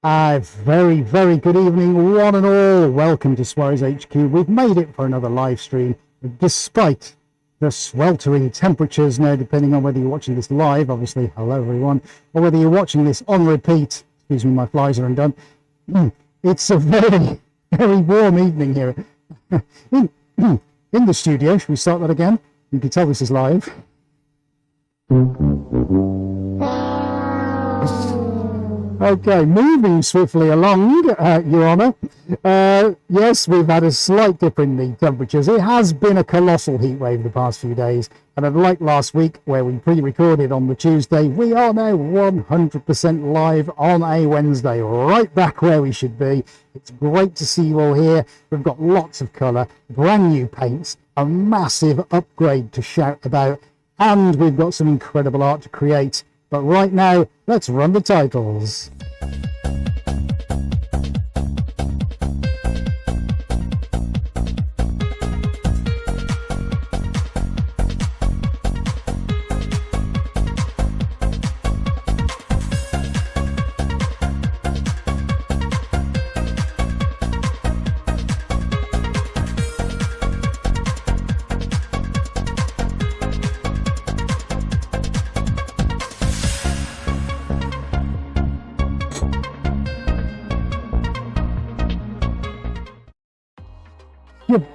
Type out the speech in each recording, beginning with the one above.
Very, very good evening, one and all. Welcome to Suarez HQ. We've made it for another live stream, despite the sweltering temperatures now, depending on whether you're watching this live, obviously, hello everyone, or whether you're watching this on repeat. Excuse me, my flies are undone. It's a very, very warm evening here in the studio. Should we start that again? You can tell this is live. Okay, moving swiftly along, Your Honour. Yes, we've had a slight dip in the temperatures. It has been a colossal heat wave the past few days, and unlike last week, where we pre-recorded on the Tuesday, we are now 100% live on a Wednesday, right back where we should be. It's great to see you all here. We've got lots of colour, brand new paints, a massive upgrade to shout about, and we've got some incredible art to create. But right now, let's run the titles.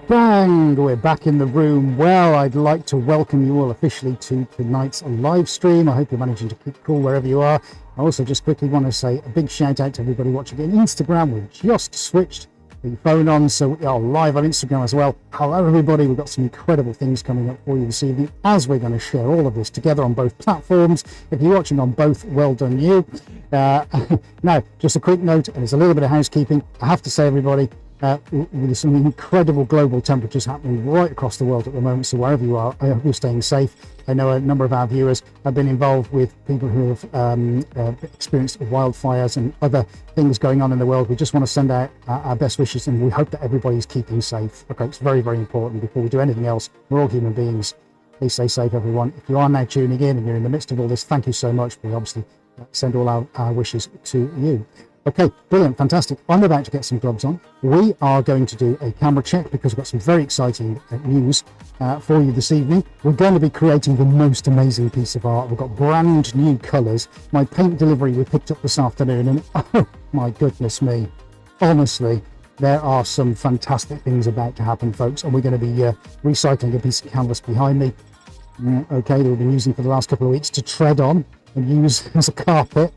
Bang! We're back in the room. Well, I'd like to welcome you all officially to tonight's live stream. I hope you're managing to keep cool wherever you are. I also just quickly want to say a big shout out to everybody watching on Instagram. We've just switched the phone on, so we are live on Instagram as well. Hello everybody, we've got some incredible things coming up for you this evening as we're going to share all of this together on both platforms. If you're watching on both, well done you. Now, just a quick note, and there's a little bit of housekeeping. I have to say, everybody, with some incredible global temperatures happening right across the world at the moment, so wherever you are, I hope you're staying safe. I know a number of our viewers have been involved with people who have experienced wildfires and other things going on in the world. We just want to send out our best wishes, and we hope that everybody's keeping safe. Okay, it's very, very important. Before we do anything else, we're all human beings. Please stay safe, everyone. If you are now tuning in and you're in the midst of all this, thank you so much. We obviously send all our wishes to you. Okay, brilliant, fantastic. I'm about to get some gloves on. We are going to do a camera check because we've got some very exciting news for you this evening. We're going to be creating the most amazing piece of art. We've got brand new colours. My paint delivery we picked up this afternoon, and oh my goodness me, honestly, there are some fantastic things about to happen, folks, and we're going to be recycling a piece of canvas behind me, okay, that we've been using for the last couple of weeks to tread on and use as a carpet.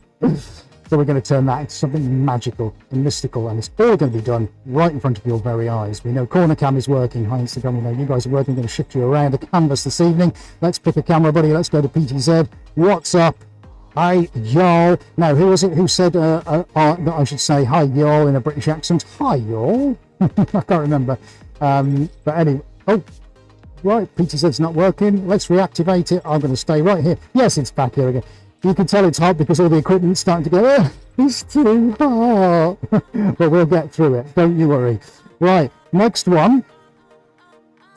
So we're going to turn that into something magical and mystical, and it's all going to be done right in front of your very eyes. We know Corner Cam is working. Hi Instagram, we know you guys are working. We're going to shift you around the canvas this evening. Let's pick a camera, buddy. Let's go to PTZ. What's up? Hi, y'all. Now, who was it who said that I should say hi, y'all, in a British accent? Hi, y'all. I can't remember. But anyway, oh, right, PTZ's not working. Let's reactivate it. I'm going to stay right here. Yes, it's back here again. You can tell it's hot because all the equipment's starting to go, it's too hot. But we'll get through it, don't you worry. Right, next one.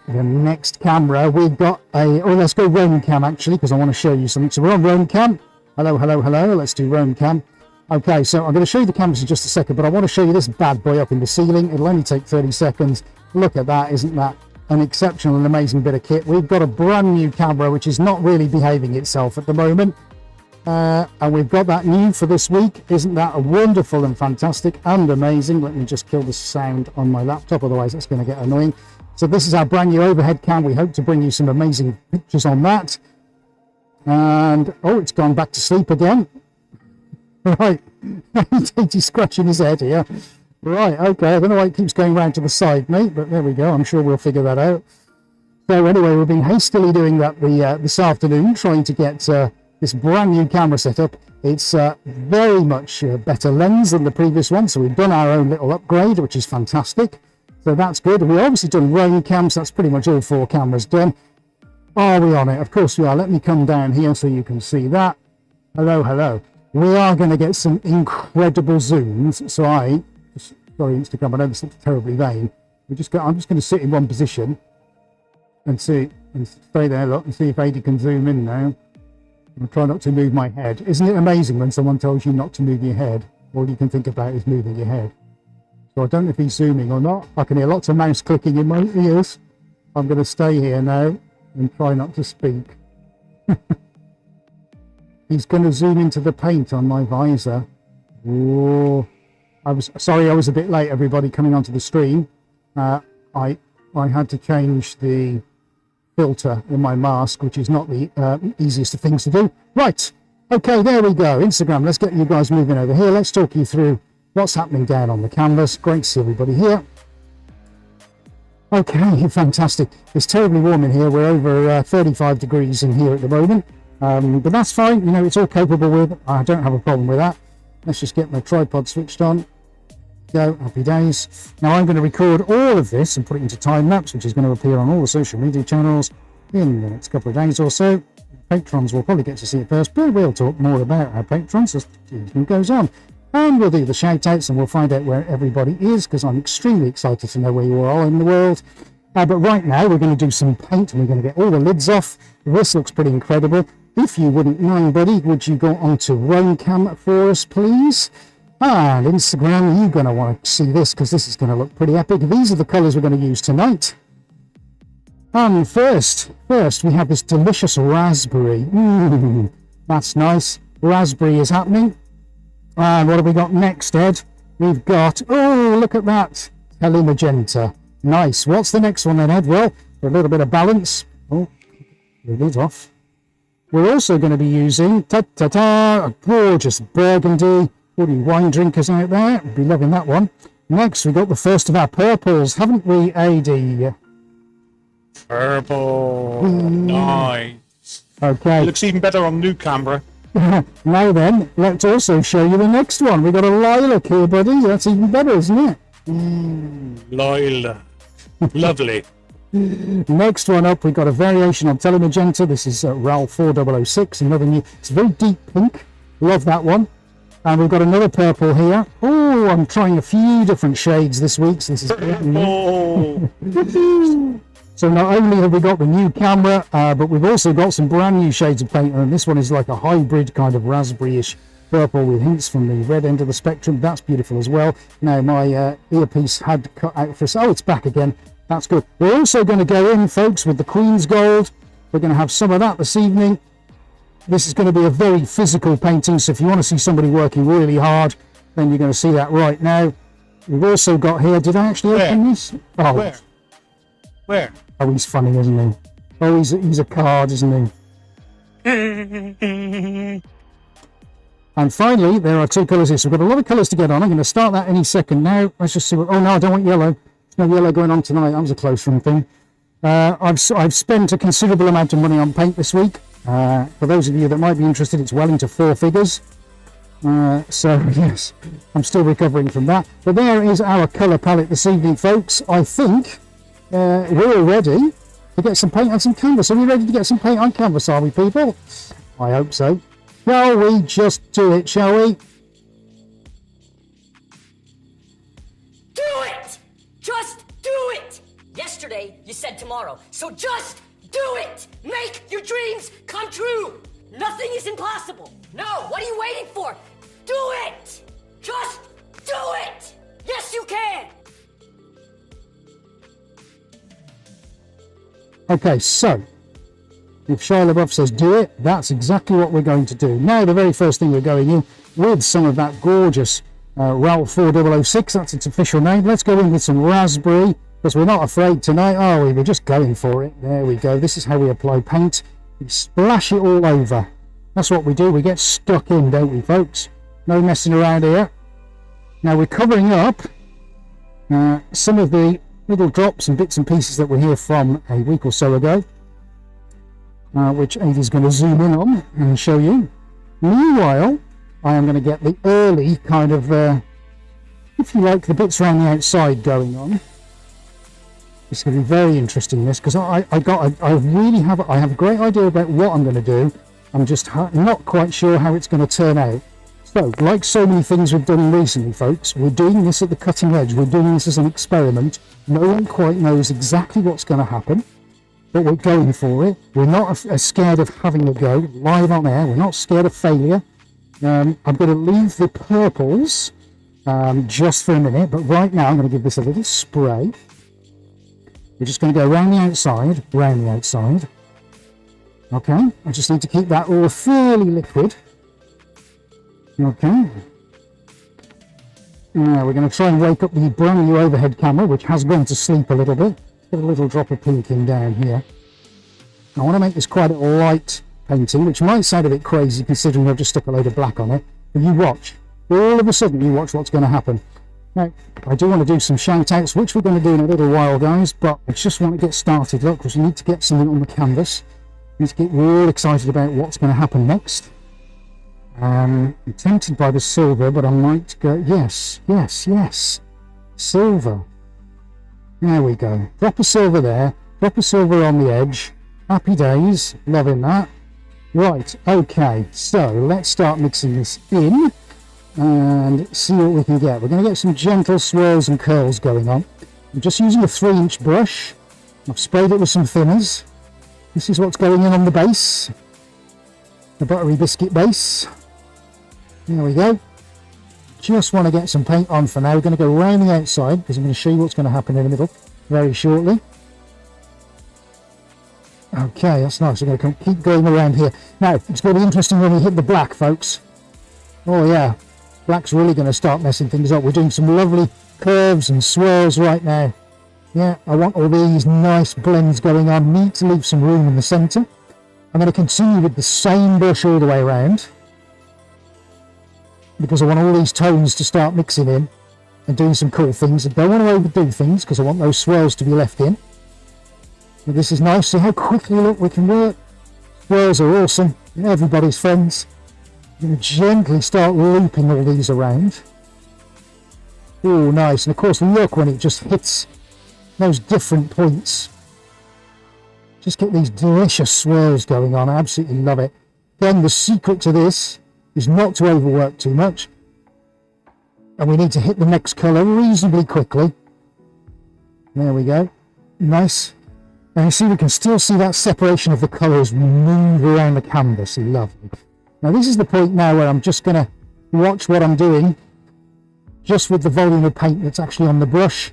The next camera, we've got let's go Roam Cam actually, because I want to show you something. So we're on Roam Cam. Hello, hello, hello. Let's do Roam Cam. Okay, so I'm going to show you the cameras in just a second, but I want to show you this bad boy up in the ceiling. It'll only take 30 seconds. Look at that, isn't that an exceptional and amazing bit of kit? We've got a brand new camera, which is not really behaving itself at the moment. And we've got that new for this week. Isn't that wonderful and fantastic and amazing? Let me just kill the sound on my laptop, otherwise it's going to get annoying. So this is our brand new overhead cam. We hope to bring you some amazing pictures on that. And oh, it's gone back to sleep again. Right, he's scratching his head here. Right, okay, I don't know why it keeps going round to the side, mate, but there we go. I'm sure we'll figure that out. So anyway, we've been hastily doing that this afternoon, trying to get this brand new camera setup. It's very much a better lens than the previous one, so we've done our own little upgrade, which is fantastic. So that's good. We've obviously done Roam Cam, so that's pretty much all 4 cameras done. Are we on it? Of course we are. Let me come down here so you can see that. Hello, hello. We are going to get some incredible zooms. So sorry Instagram, I know this looks terribly vain. I'm just going to sit in one position and stay there, look, and see if Adi can zoom in now. I'm trying not to move my head. Isn't it amazing when someone tells you not to move your head? all you can think about is moving your head. So I don't know if he's zooming or not. I can hear lots of mouse clicking in my ears. I'm going to stay here now and try not to speak. He's going to zoom into the paint on my visor. Whoa. I was a bit late, everybody, coming onto the stream. I had to change the filter in my mask, which is not the easiest of things to do. Right, okay, there we go. Instagram, let's get you guys moving over here. Let's talk you through what's happening down on the canvas. Great to see everybody here. Okay, fantastic. It's terribly warm in here. We're over 35 degrees in here at the moment, but that's fine. You know, it's all capable with. I don't have a problem with that. Let's just get my tripod switched on. Go, happy days. Now I'm going to record all of this and put it into time lapse, which is going to appear on all the social media channels in the next couple of days or so. Patrons will probably get to see it first, but we'll talk more about our patrons as the evening goes on. And we'll do the shout outs and we'll find out where everybody is, because I'm extremely excited to know where you are all in the world. But right now we're going to do some paint and we're going to get all the lids off. This looks pretty incredible. If you wouldn't mind, buddy, would you go onto Roamcam for us, please? And Instagram, you're going to want to see this because this is going to look pretty epic. These are the colours we're going to use tonight. And first we have this delicious raspberry. That's nice. Raspberry is happening. And what have we got next, Ed? We've got, oh, look at that. Kelly Magenta. Nice. What's the next one then, Ed? Well, for a little bit of balance. Oh, the lid's off. We're also going to be using, a gorgeous burgundy. All you wine drinkers out there, we'll be loving that one. Next, we've got the first of our purples, haven't we, AD? Purple. Nice. Okay. It looks even better on new camera. Now then, let's also show you the next one. We've got a lilac here, buddy. That's even better, isn't it? Lilac. Lovely. Next one up, we've got a variation on Telemagenta. This is RAL 4006, another new. It's a very deep pink. Love that one. And we've got another purple here. Oh, I'm trying a few different shades this week. So this is Oh. So not only have we got the new camera, but we've also got some brand new shades of paint. And this one is like a hybrid kind of raspberry-ish purple with hints from the red end of the spectrum. That's beautiful as well. Now my earpiece had cut out for us. Oh, it's back again. That's good. We're also going to go in, folks, with the Queen's Gold. We're going to have some of that this evening. This is going to be a very physical painting, so if you want to see somebody working really hard, then you're going to see that right now. We've also got here, did I actually open this? Oh. Where? Oh, he's funny, isn't he? Oh, he's a card, isn't he? And finally, there are two colours here. So we've got a lot of colours to get on. I'm going to start that any second now. Let's just see what... Oh, no, I don't want yellow. There's no yellow going on tonight. That was a close one thing. I've spent a considerable amount of money on paint this week. For those of you that might be interested, it's well into 4 figures. So, yes, I'm still recovering from that. But there is our colour palette this evening, folks. I think we're ready to get some paint on some canvas. Are we ready to get some paint on canvas, are we, people? I hope so. Shall we just do it, shall we? Do it! Just do it! Yesterday, you said tomorrow, so just do it! Make your dreams come true! Nothing is impossible! No, what are you waiting for? Do it! Just do it! Yes, you can! Okay, so if Shia LaBeouf says do it, that's exactly what we're going to do. Now, the very first thing we're going in with some of that gorgeous RAL 4006, that's its official name. Let's go in with some raspberry, because we're not afraid tonight, are we? We're just going for it. There we go. This is how we apply paint. We splash it all over. That's what we do. We get stuck in, don't we, folks? No messing around here. Now we're covering up some of the little drops and bits and pieces that were here from a week or so ago, which Adie's going to zoom in on and show you. Meanwhile, I am going to get the early kind of, if you like, the bits around the outside going on. It's going to be very interesting, this, because I have a great idea about what I'm going to do. I'm just not quite sure how it's going to turn out. So, like so many things we've done recently, folks, we're doing this at the cutting edge. We're doing this as an experiment. No one quite knows exactly what's going to happen, but we're going for it. We're not scared of having a go live on air. We're not scared of failure. I'm going to leave the purples just for a minute, but right now I'm going to give this a little spray. We're just going to go around the outside, Okay, I just need to keep that all fairly liquid. Okay. Now we're going to try and wake up the brand new overhead camera, which has gone to sleep a little bit. Put a little drop of pink in down here. I want to make this quite a light painting, which might sound a bit crazy considering I've just stuck a load of black on it. But you watch. All of a sudden you watch what's going to happen. Now, I do want to do some shout outs, which we're going to do in a little while, guys, but I just want to get started. Look, because we need to get something on the canvas. We need to get real excited about what's going to happen next. I'm tempted by the silver, but I might go, yes, silver. There we go. Drop a silver there, drop a silver on the edge. Happy days, loving that. Right, okay, so let's start mixing this in and see what we can get. We're going to get some gentle swirls and curls going on. I'm just using a 3-inch brush. I've sprayed it with some thinners. This is what's going in on the base, the buttery biscuit base. There we go. Just want to get some paint on for now. We're going to go around the outside because I'm going to show you what's going to happen in the middle very shortly. Okay, that's nice. We're going to keep going around here. Now, it's going to be interesting when we hit the black, folks. Oh yeah, black's really going to start messing things up. We're doing some lovely curves and swirls right now. Yeah, I want all these nice blends going on. Need to leave some room in the centre. I'm going to continue with the same brush all the way around, because I want all these tones to start mixing in and doing some cool things. I don't want to overdo things because I want those swirls to be left in. But this is nice. See how quickly, look, we can work. Swirls are awesome. Everybody's friends. I'm going to gently start looping all these around. Oh, nice. And of course, look when it just hits those different points. Just get these delicious swirls going on. I absolutely love it. Then the secret to this is not to overwork too much, and we need to hit the next colour reasonably quickly. There we go, nice. And you see, we can still see that separation of the colours move around the canvas. Lovely. Now this is the point now where I'm just going to watch what I'm doing just with the volume of paint that's actually on the brush,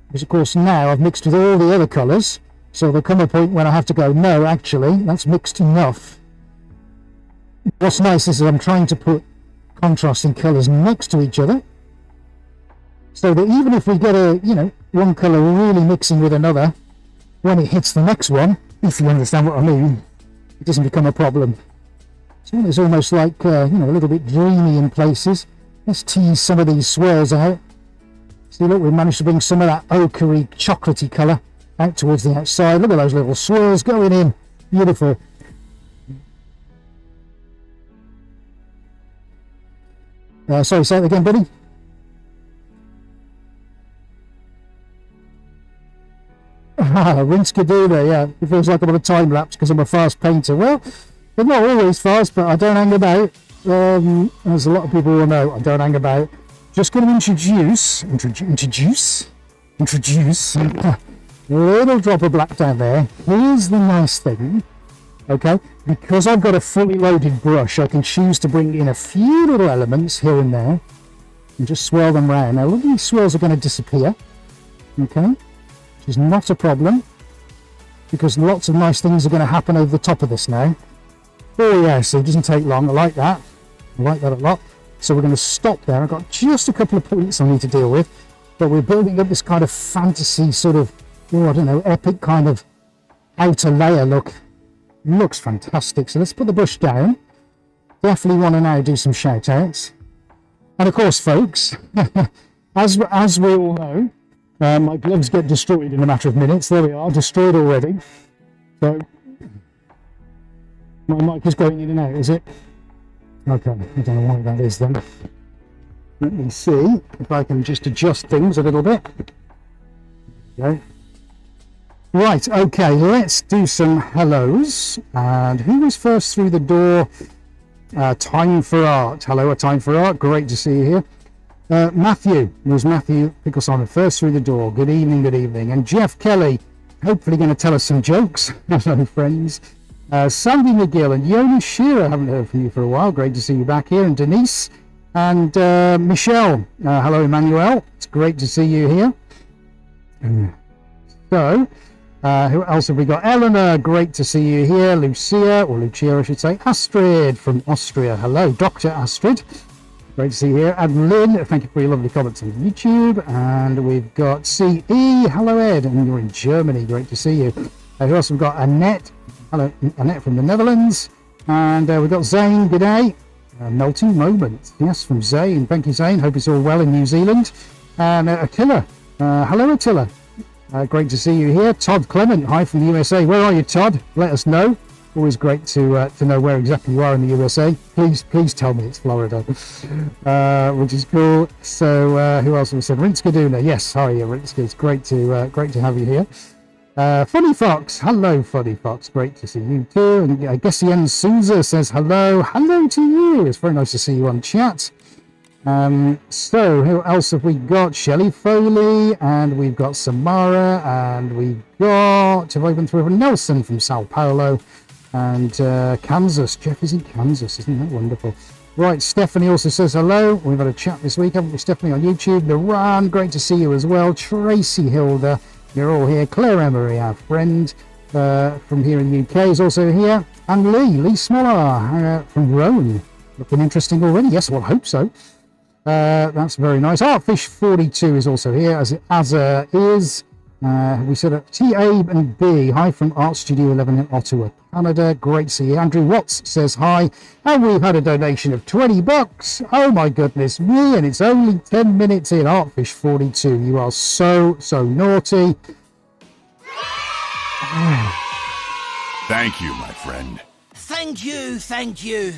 because of course now I've mixed with all the other colours, so there'll come a point when I have to go, no, actually that's mixed enough. What's nice is that I'm trying to put contrasting colours next to each other, so that even if we get one colour really mixing with another, when it hits the next one, if you understand what I mean, it doesn't become a problem. So it's almost like a little bit dreamy in places. Let's tease some of these swirls out. See, look, we managed to bring some of that ochre-y, chocolatey colour out towards the outside. Look at those little swirls going in. Beautiful. Sorry, say it again, buddy. Rinse Kaduna, yeah. It feels like I'm on a time lapse because I'm a fast painter. Well, I'm not always fast, but I don't hang about. As a lot of people will know, I don't hang about. Just going to introduce a little drop of black down there. Here's the nice thing. Okay, because I've got a fully loaded brush, I can choose to bring in a few little elements here and there and just swirl them round. Now, look, these swirls are going to disappear, okay, which is not a problem because lots of nice things are going to happen over the top of this now. Oh, yeah, so it doesn't take long. I like that. I like that a lot. So we're going to stop there. I've got just a couple of points I need to deal with, but we're building up this kind of fantasy sort of, I don't know, epic kind of outer layer look. Looks fantastic. So let's put the brush down. Definitely want to now do some shout outs. And of course, folks, as we all know, my gloves get destroyed in a matter of minutes. There we are, destroyed already. So my mic is going in and out, is it? Okay, I don't know why that is then. Let me see if I can just adjust things a little bit. Okay. Right, okay, let's do some hellos. And who was first through the door? Time for Art. Hello, a Time for Art. Great to see you here. Matthew Pickleson, first through the door. Good evening, good evening. And Jeff Kelly, hopefully going to tell us some jokes. Hello, friends. Sandy McGill and Jonas Shearer, haven't heard from you for a while. Great to see you back here. And Denise and Michelle. Hello, Emmanuel. It's great to see you here. So, who else have we got? Eleanor, great to see you here. Lucia, or Lucia, I should say. Astrid from Austria. Hello, Dr. Astrid. Great to see you here. And Lynn, thank you for your lovely comments on YouTube. And we've got CE. Hello, Ed. And you're in Germany. Great to see you. Who else? We've got Annette. Hello, Annette from the Netherlands. And we've got Zane. Good day. Melting Moment. Yes, from Zane. Thank you, Zane. Hope it's all well in New Zealand. And Attila. Hello, Attila. Great to see you here. Todd Clement. Hi from the USA. Where are you, Todd? Let us know. Always great to know where exactly you are in the USA. Please tell me it's Florida, which is cool. So who else have we said? Rinska Duna. Yes, hi, Rinska. It's great to have you here. Funny Fox. Hello, Funny Fox. Great to see you too. And Gessian Souza says hello. Hello to you. It's very nice to see you on chat. So who else have we got? Shelley Foley, and we've got Samara, and we've got, have I been through Nelson from Sao Paulo, and Kansas. Jeff is in Kansas, isn't that wonderful? Right, Stephanie also says hello. We've had a chat this week, haven't we, Stephanie, on YouTube? Naran, great to see you as well. Tracy Hilda, you're all here. Claire Emery, our friend from here in the UK, is also here. And Lee Smoller from Rome. Looking interesting already. Yes, well, I hope so. That's very nice. Artfish42 is also here, as is. We said T, A, and B. Hi from Art Studio 11 in Ottawa, Canada. Great to see you. Andrew Watts says hi. And we've had a donation of $20. Oh my goodness me. And it's only 10 minutes in. Artfish42. You are so naughty. Thank you, my friend. Thank you.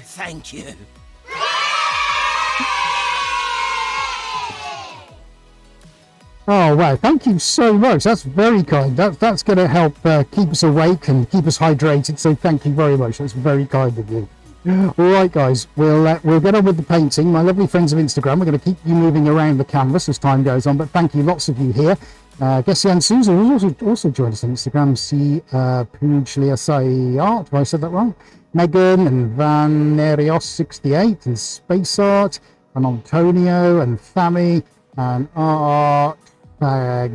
Oh wow, thank you so much. That's very kind. That's going to help keep us awake and keep us hydrated, so thank you very much. That's very kind of you. All right guys, we'll get on with the painting. My lovely friends of Instagram, we're going to keep you moving around the canvas as time goes on, but thank you, lots of you here. Gessian Souza also joined us on Instagram. See Pujliasai Art, have I said that wrong? Megan and Van Nerios68 and Space Art and Antonio and Fami and Art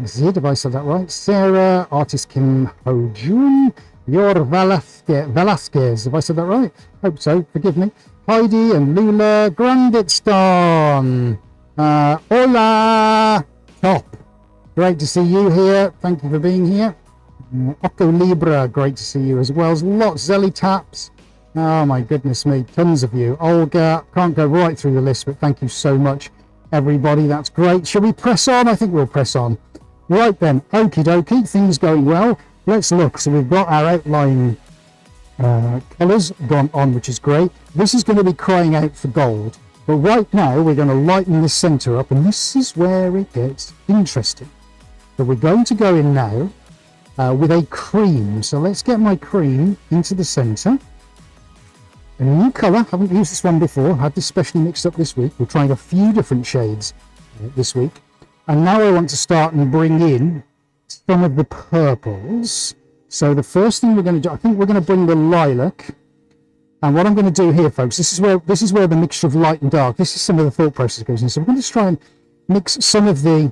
Zid, have I said that right? Sarah, Artist Kim Ho-jun, Yor Velasquez, have I said that right? Hope so, forgive me. Heidi and Lula, Granditston, Hola, Top. Great to see you here. Thank you for being here. Octo Libra, great to see you as well. There's lots. Zelly Taps. Oh my goodness me, tons of you. Olga, can't go right through the list, but thank you so much, everybody. That's great. Shall we press on? I think we'll press on. Right then, okie dokie, things going well. Let's look. So we've got our outline colours gone on, which is great. This is going to be crying out for gold. But right now, we're going to lighten the centre up, and this is where it gets interesting. So we're going to go in now with a cream. So let's get my cream into the centre. A new colour, haven't used this one before, had this specially mixed up this week. We're trying a few different shades this week. And now I want to start and bring in some of the purples. So the first thing we're going to do, I think we're going to bring the lilac. And what I'm going to do here, folks, this is where the mixture of light and dark, this is some of the thought process goes in. So we're going to try and mix some of the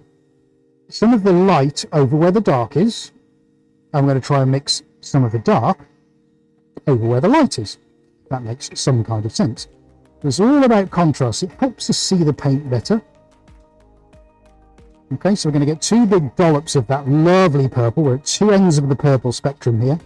light over where the dark is. I'm going to try and mix some of the dark over where the light is. That makes some kind of sense. It's all about contrast. It helps us see the paint better. Okay, so we're going to get two big dollops of that lovely purple. We're at two ends of the purple spectrum here.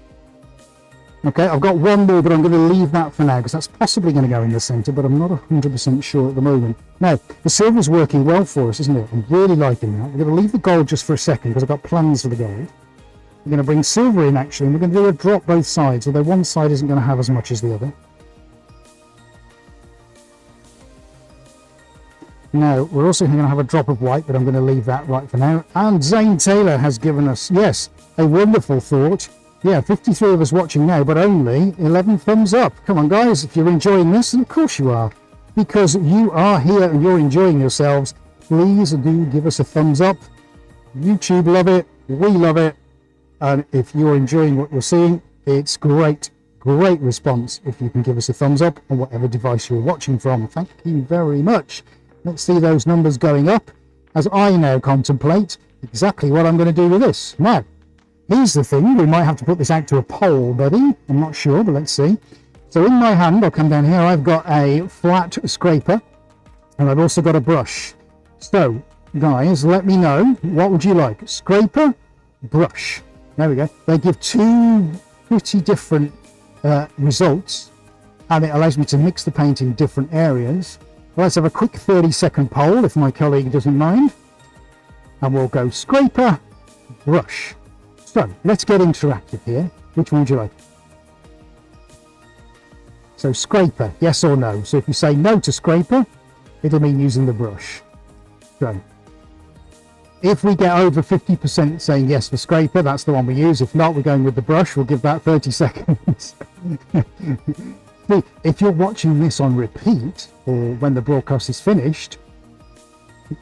Okay, I've got one more, but I'm going to leave that for now because that's possibly going to go in the centre, but I'm not 100% sure at the moment. Now, the silver's working well for us, isn't it? I'm really liking that. We're going to leave the gold just for a second because I've got plans for the gold. We're going to bring silver in actually, and we're going to do a drop both sides, although one side isn't going to have as much as the other. Now, we're also going to have a drop of white, but I'm going to leave that right for now. And Zane Taylor has given us, yes, a wonderful thought. Yeah, 53 of us watching now, but only 11 thumbs up. Come on, guys, if you're enjoying this, and of course you are, because you are here and you're enjoying yourselves, please do give us a thumbs up. YouTube love it, we love it, and if you're enjoying what you're seeing, it's great great response if you can give us a thumbs up on whatever device you're watching from. Thank you very much. Let's see those numbers going up as I now contemplate exactly what I'm going to do with this. Now, here's the thing. We might have to put this out to a poll, buddy. I'm not sure, but let's see. So in my hand, I'll come down here. I've got a flat scraper and I've also got a brush. So, guys, let me know. What would you like? Scraper, brush. There we go. They give two pretty different results, and it allows me to mix the paint in different areas. Well, let's have a quick 30-second poll if my colleague doesn't mind, and we'll go scraper, brush. So let's get interactive here. Which one would you like? So scraper, yes or no. So if you say no to scraper, it'll mean using the brush. So if we get over 50% saying yes for scraper, that's the one we use. If not, we're going with the brush. We'll give that 30 seconds. See, if you're watching this on repeat or when the broadcast is finished,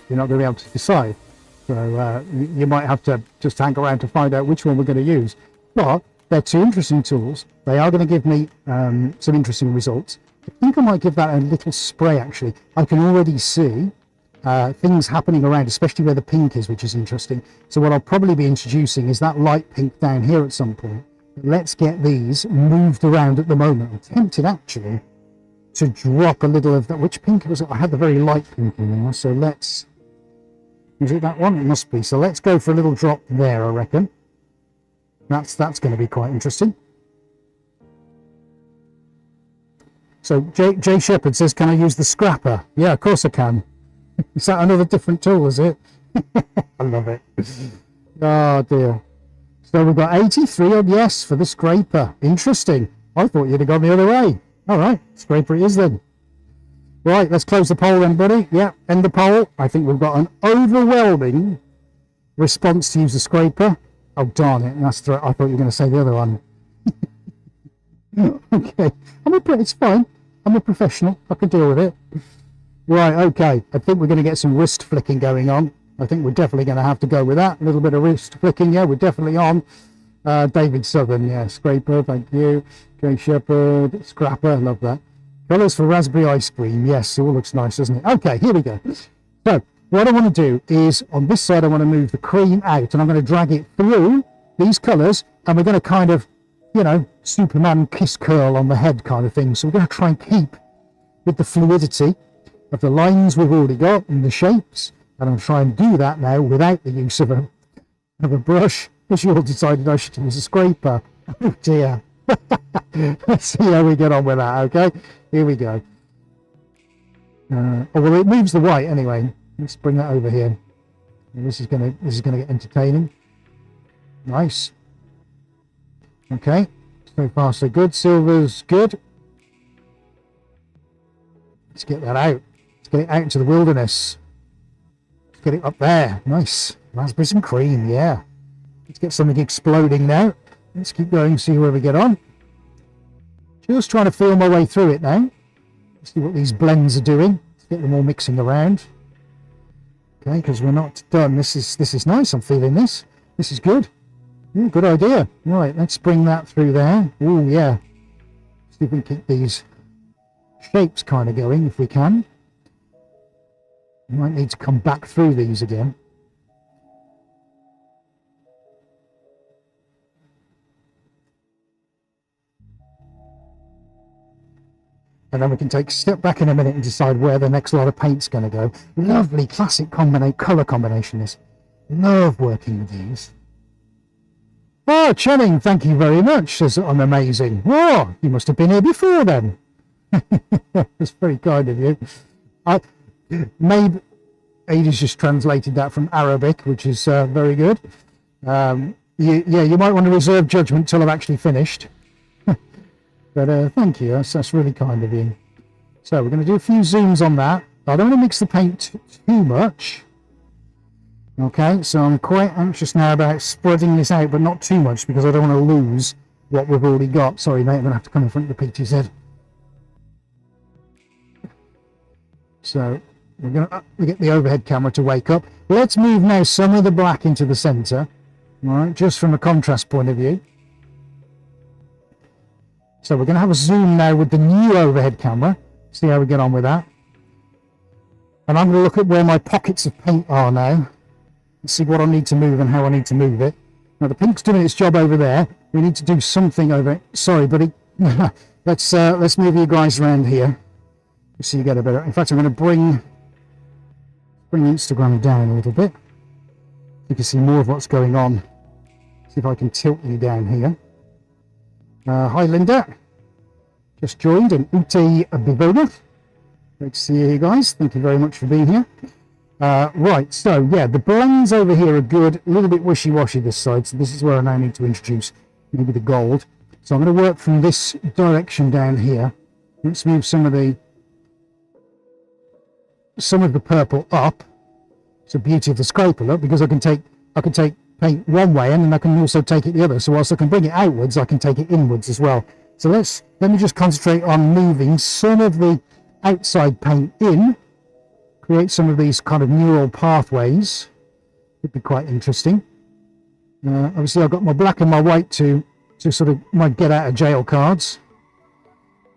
you're not going to be able to decide. So you might have to just hang around to find out which one we're going to use. But they're two interesting tools. They are going to give me some interesting results. I think I might give that a little spray, actually. I can already see things happening around, especially where the pink is, which is interesting. So what I'll probably be introducing is that light pink down here at some point. Let's get these moved around at the moment. I'm tempted actually to drop a little of that. Which pink was it? I had the very light pink in there. So let's, is it that one? It must be. So let's go for a little drop there, I reckon. That's going to be quite interesting. So Jay Shepherd says, can I use the scrapper? Yeah, of course I can. Is that another different tool, is it? I love it. Oh dear. So we've got 83 on yes for the scraper. Interesting. I thought you'd have gone the other way. All right, scraper it is then. Right, let's close the poll then, buddy. Yeah, end the poll. I think we've got an overwhelming response to use the scraper. Oh, darn it. That's I thought you were going to say the other one. Okay. It's fine. I'm a professional. I can deal with it. Right, okay. I think we're going to get some wrist flicking going on. I think we're definitely going to have to go with that. A little bit of wrist flicking. Yeah, we're definitely on. David Southern, yeah. Scraper, thank you. Jay Shepherd, scrapper, love that. Colours for raspberry ice cream. Yes, it all looks nice, doesn't it? Okay, here we go. So, what I want to do is, on this side, I want to move the cream out, and I'm going to drag it through these colours, and we're going to kind of, you know, Superman kiss curl on the head kind of thing. So we're going to try and keep with the fluidity of the lines we've already got and the shapes, and I'm trying to do that now without the use of a brush, because you all decided I should use a scraper. Oh dear. Let's see how we get on with that. Okay, here we go. Oh well, it moves the white anyway. Let's bring that over here. This is gonna get entertaining. Nice. Okay, so far so good. Silver's good. Let's get that out. Let's get it out into the wilderness. Let's get it up there. Nice. Raspberries and cream, yeah. Let's get something exploding now. Let's keep going, see where we get on. Just trying to feel my way through it now. See what these blends are doing. Let's get them all mixing around. Okay, because we're not done. This is nice. I'm feeling this. This is good. Ooh, good idea. Right, let's bring that through there. Oh yeah. See if we can keep these shapes kind of going if we can. We might need to come back through these again. And then we can take a step back in a minute and decide where the next lot of paint's going to go. Lovely classic colour combination this. Love working with these. Oh, Channing, thank you very much. Says I'm amazing. Oh, you must have been here before then. That's very kind of you. Maybe Ada's just translated that from Arabic, which is very good. Yeah, you might want to reserve judgment till I've actually finished. But thank you, that's really kind of you. So we're going to do a few zooms on that. I don't want to mix the paint too much. Okay, so I'm quite anxious now about spreading this out, but not too much, because I don't want to lose what we've already got. Sorry, mate, I'm going to have to come in front of the PTZ. So we're going to get the overhead camera to wake up. Let's move now some of the black into the centre, all right, just from a contrast point of view. So we're going to have a zoom now with the new overhead camera. See how we get on with that. And I'm going to look at where my pockets of paint are now. And see what I need to move and how I need to move it. Now the pink's doing its job over there. We need to do something over it. Sorry, buddy. let's move you guys around here. So you get a better. In fact, I'm going to bring Instagram down a little bit. You can see more of what's going on. See if I can tilt you down here. Hi, Linda. Just joined, and Ute Bivona. Great to see you here, guys. Thank you very much for being here. Right, so yeah, the blends over here are good. A little bit wishy-washy this side, so this is where I now need to introduce maybe the gold. So I'm going to work from this direction down here. Let's move some of the purple up. It's the beauty of the scraper, look, because I can take paint one way and then I can also take it the other. So whilst I can bring it outwards, I can take it inwards as well. So let me just concentrate on moving some of the outside paint in, create some of these kind of neural pathways. Would be quite interesting. Obviously I've got my black and my white to sort of my get out of jail cards.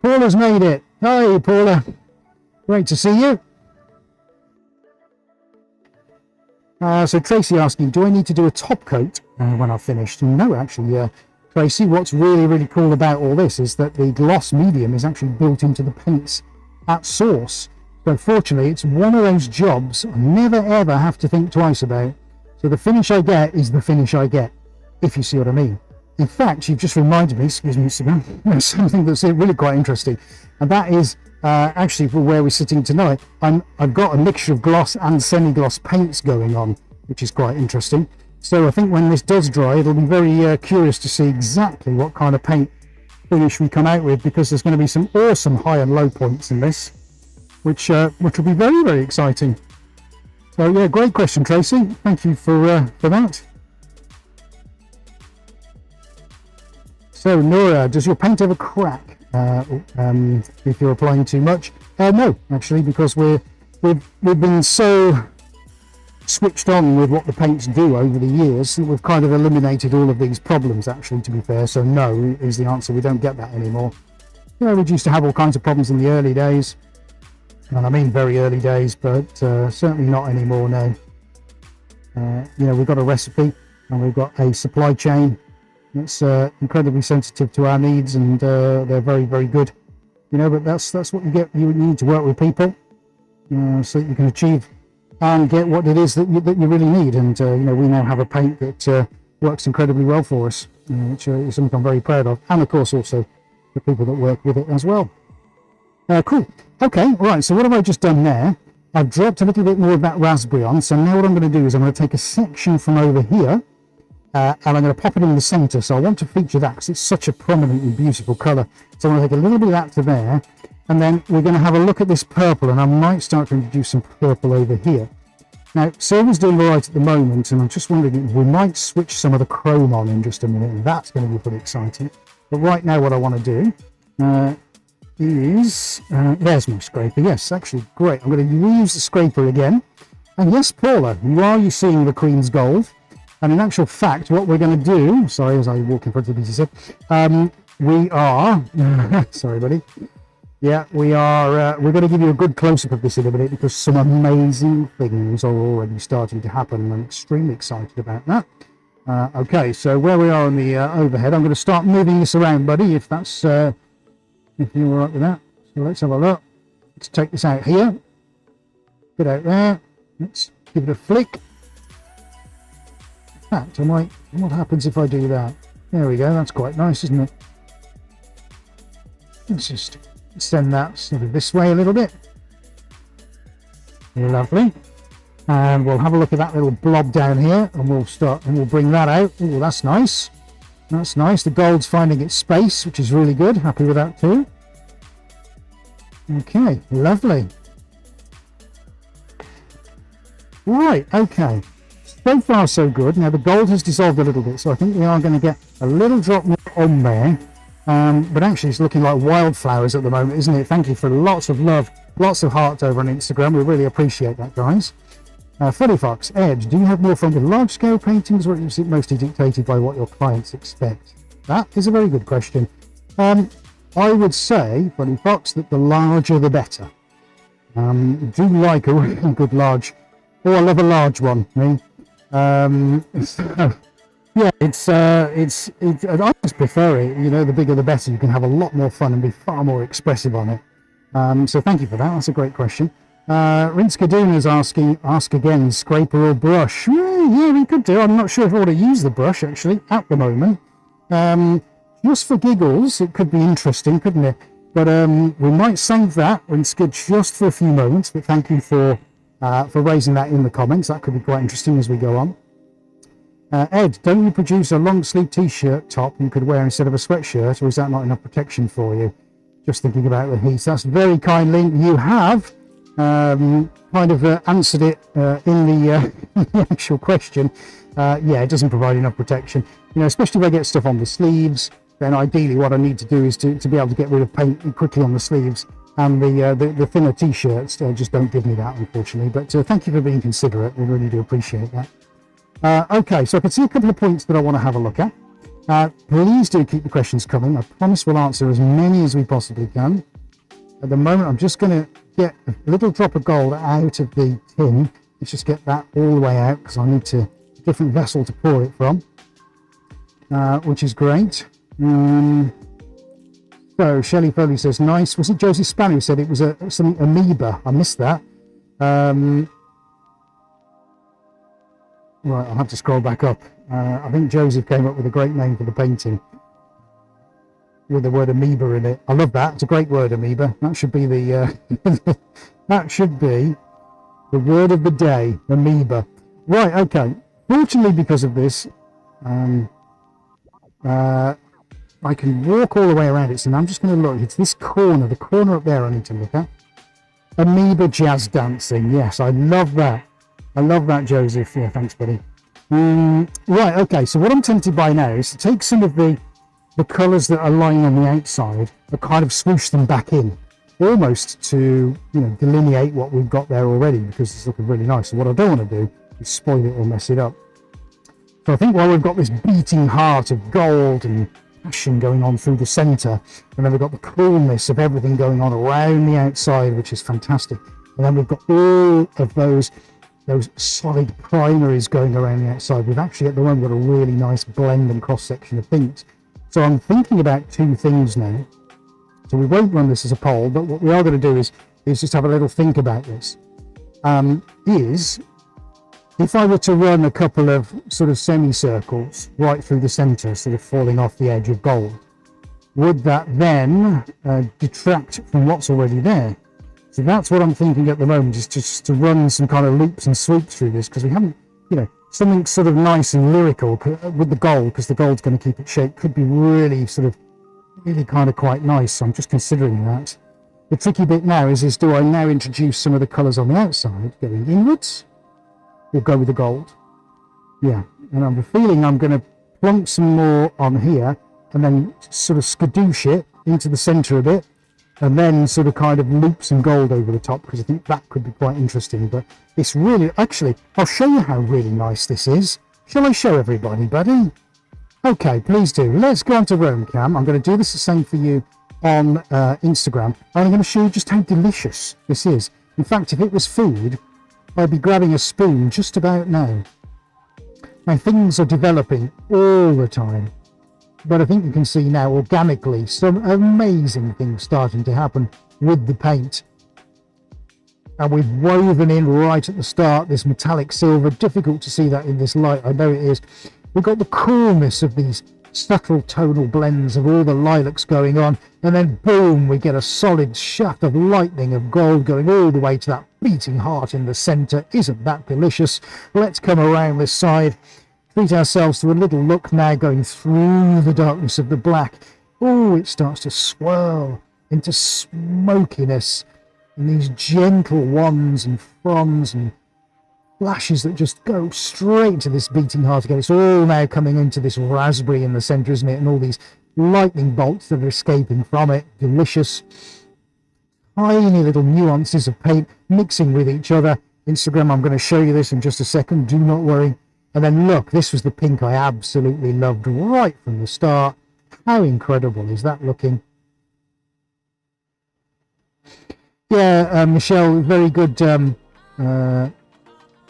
Paula's made it. Hi Paula, great to see you. So Tracy asking, do I need to do a top coat when I've finished? No, actually, Tracy, what's really, really cool about all this is that the gloss medium is actually built into the paints at source. So fortunately, it's one of those jobs I never ever have to think twice about. So the finish I get is the finish I get, if you see what I mean. In fact, you've just reminded me, excuse me, something that's really quite interesting. And that is actually for where we're sitting tonight. I've got a mixture of gloss and semi-gloss paints going on, which is quite interesting. So I think when this does dry, it'll be very curious to see exactly what kind of paint finish we come out with, because there's going to be some awesome high and low points in this, which will be very, very exciting. So yeah, great question, Tracy. Thank you for that. So Nora, does your paint ever crack if you're applying too much? No, actually, because we've been so switched on with what the paints do over the years that we've kind of eliminated all of these problems, actually, to be fair. So no is the answer. We don't get that anymore. You know, we used to have all kinds of problems in the early days, and I mean very early days, but certainly not anymore now. You know, we've got a recipe and we've got a supply chain that's incredibly sensitive to our needs, and they're very, very good. You know, but that's what you get. You need to work with people so that you can achieve and get what it is that you really need. And you know, we now have a paint that works incredibly well for us, which is something I'm very proud of, and of course also the people that work with it as well. Cool. Okay, right. So what have I just done there? I've dropped a little bit more of that raspberry on. So now what I'm going to do is I'm going to take a section from over here. And I'm going to pop it in the center, so I want to feature that because it's such a prominent and beautiful color. So I'm going to take a little bit of that to there, and then we're going to have a look at this purple, and I might start to introduce some purple over here. Now, silver's doing all right at the moment, and I'm just wondering if we might switch some of the chrome on in just a minute, and that's going to be pretty exciting. But right now what I want to do is, there's my scraper. Yes, actually, great. I'm going to reuse the scraper again. And yes, Paula, you seeing the Queen's Gold. And in actual fact, what we're going to do, sorry, as I walk in front of the BTC, we are, sorry, buddy. Yeah, we're going to give you a good close-up of this in a minute, because some amazing things are already starting to happen, and I'm extremely excited about that. Okay, so where we are on the overhead, I'm going to start moving this around, buddy, if that's, if you're all right with that. So let's have a look. Let's take this out here. Get out there. Let's give it a flick. What happens if I do that? There we go, that's quite nice, isn't it? Let's just extend that sort of this way a little bit. Lovely. And we'll have a look at that little blob down here, and we'll bring that out. Oh, that's nice. That's nice. The gold's finding its space, which is really good. Happy with that too. Okay, lovely. Right, okay. So far so good. Now the gold has dissolved a little bit, so I think we are going to get a little drop more on there. But actually it's looking like wildflowers at the moment, isn't it? Thank you for lots of love, lots of hearts over on Instagram. We really appreciate that, guys. Fuddy Fox, Ed, do you have more fun with large-scale paintings, or is it mostly dictated by what your clients expect? That is a very good question. I would say, Funny Fox, that the larger the better. Do like a really good large. Oh, I love a large one. Me. So, yeah, I just prefer it. You know, the bigger the better. You can have a lot more fun and be far more expressive on it. So thank you for that. That's a great question. Rinse Kaduna is ask again, scraper or brush? Yeah, we could do. I'm not sure if I want to use the brush actually at the moment. Just for giggles, it could be interesting, couldn't it? But we might save that, Rinse just for a few moments. But thank you for raising that in the comments. That could be quite interesting as we go on. Ed, don't you produce a long sleeve t-shirt top you could wear instead of a sweatshirt, or is that not enough protection for you? Just thinking about the heat. That's very kindly. You have kind of answered it in the actual question. Yeah, it doesn't provide enough protection. You know, especially if I get stuff on the sleeves, then ideally what I need to do is to be able to get rid of paint quickly on the sleeves. And the thinner t-shirts just don't give me that, unfortunately. But thank you for being considerate. We really do appreciate that. Okay, so I can see a couple of points that I want to have a look at. Please do keep the questions coming. I promise we'll answer as many as we possibly can. At the moment, I'm just going to get a little drop of gold out of the tin. Let's just get that all the way out because I need a different vessel to pour it from, which is great. So Shelley Foley says, nice. Was it Josie Spanner who said it was something amoeba? I missed that. Right, I'll have to scroll back up. I think Joseph came up with a great name for the painting with the word amoeba in it. I love that. It's a great word, amoeba. That should be the that should be the word of the day, amoeba. Right, okay. Fortunately, because of this, I can walk all the way around it. So now I'm just going to look. It's this corner, the corner up there I need to look at. Amoeba jazz dancing. Yes, I love that. I love that, Joseph. Yeah, thanks, buddy. Right, okay. So what I'm tempted by now is to take some of the colours that are lying on the outside and kind of swoosh them back in, almost to, you know, delineate what we've got there already, because it's looking really nice. So what I don't want to do is spoil it or mess it up. So I think while we've got this beating heart of gold and passion going on through the centre, and then we've got the coolness of everything going on around the outside, which is fantastic, and then we've got all of those solid primaries going around the outside. We've actually at the moment got a really nice blend and cross section of things. So I'm thinking about two things now. So we won't run this as a poll, but what we are going to do is just have a little think about this. Is if I were to run a couple of sort of semicircles right through the centre, sort of falling off the edge of gold, would that then detract from what's already there? So that's what I'm thinking at the moment, is just to run some kind of loops and swoops through this, because we haven't, you know, something sort of nice and lyrical with the gold, because the gold's going to keep it shaped, could be really kind of quite nice. So I'm just considering that. The tricky bit now is do I now introduce some of the colours on the outside going inwards, or go with the gold? Yeah, and I'm feeling I'm going to plonk some more on here and then sort of skadoosh it into the centre a bit, and then sort of kind of loop some gold over the top, because I think that could be quite interesting. But it's really, actually, I'll show you how really nice this is. Shall I show everybody, buddy? Okay, please do. Let's go on to Roam Cam. I'm going to do this the same for you on Instagram. And I'm going to show you just how delicious this is. In fact, if it was food, I'd be grabbing a spoon just about now. Now, things are developing all the time. But I think you can see now organically some amazing things starting to happen with the paint. And we've woven in right at the start this metallic silver. Difficult to see that in this light, I know it is. We've got the coolness of these subtle tonal blends of all the lilacs going on, and then boom, we get a solid shaft of lightning of gold going all the way to that beating heart in the centre. Isn't that delicious? Let's come around this side. Treat ourselves to a little look now, going through the darkness of the black. Oh, it starts to swirl into smokiness, and these gentle wands and fronds and flashes that just go straight to this beating heart again. It's all now coming into this raspberry in the centre, isn't it? And all these lightning bolts that are escaping from it. Delicious. Tiny little nuances of paint mixing with each other. Instagram, I'm going to show you this in just a second. Do not worry. And then look, this was the pink I absolutely loved right from the start. How incredible is that looking? Michelle, very good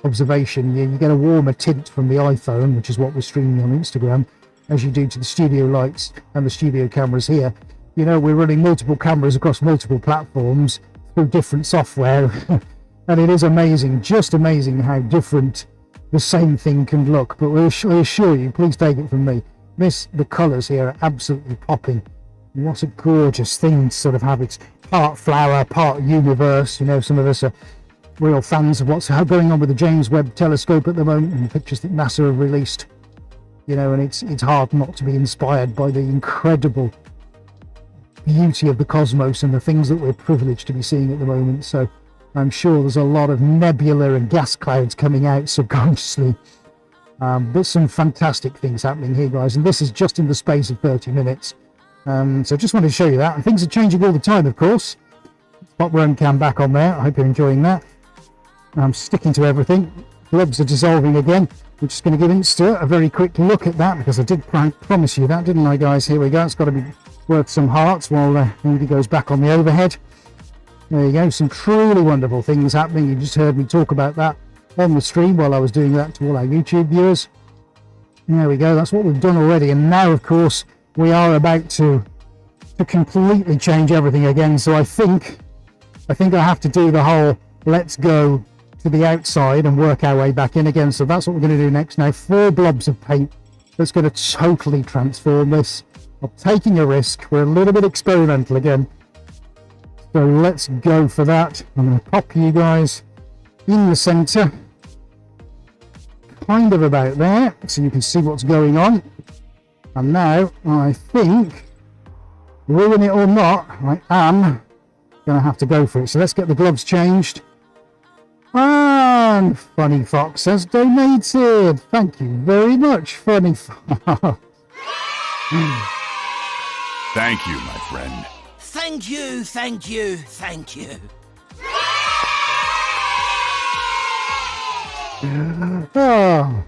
observation. You get a warmer tint from the iPhone, which is what we're streaming on Instagram, as you do to the studio lights and the studio cameras here. You know, we're running multiple cameras across multiple platforms through different software, and it is amazing, just amazing how different the same thing can look. But I assure you, please take it from me, the colours here are absolutely popping. What a gorgeous thing to sort of have. It's part flower, part universe. You know, some of us are real fans of what's going on with the James Webb Telescope at the moment and the pictures that NASA have released. You know, and it's hard not to be inspired by the incredible beauty of the cosmos and the things that we're privileged to be seeing at the moment. So I'm sure there's a lot of nebula and gas clouds coming out subconsciously, but some fantastic things happening here, guys, and this is just in the space of 30 minutes. So just wanted to show you that, and things are changing all the time, of course. Pop Rome Cam back on there. I hope you're enjoying that. I'm sticking to everything. Gloves are dissolving again. We're just going to give Insta a very quick look at that, because I did promise you that, didn't I, guys? Here we go. It's got to be worth some hearts while Andy goes back on the overhead. There you go. Some truly wonderful things happening. You just heard me talk about that on the stream while I was doing that to all our YouTube viewers. There we go. That's what we've done already. And now, of course, we are about to completely change everything again. So I think I have to do the whole let's go to the outside and work our way back in again. So that's what we're going to do next. Now, 4 blobs of paint that's going to totally transform this. I'm taking a risk. We're a little bit experimental again. So let's go for that. I'm going to pop you guys in the center, kind of about there, so you can see what's going on. And now I think, ruin it or not, I am going to have to go for it. So let's get the gloves changed. And Funny Fox has donated. Thank you very much, Funny Fox. Thank you, my friend. Thank you, thank you, thank you. Oh,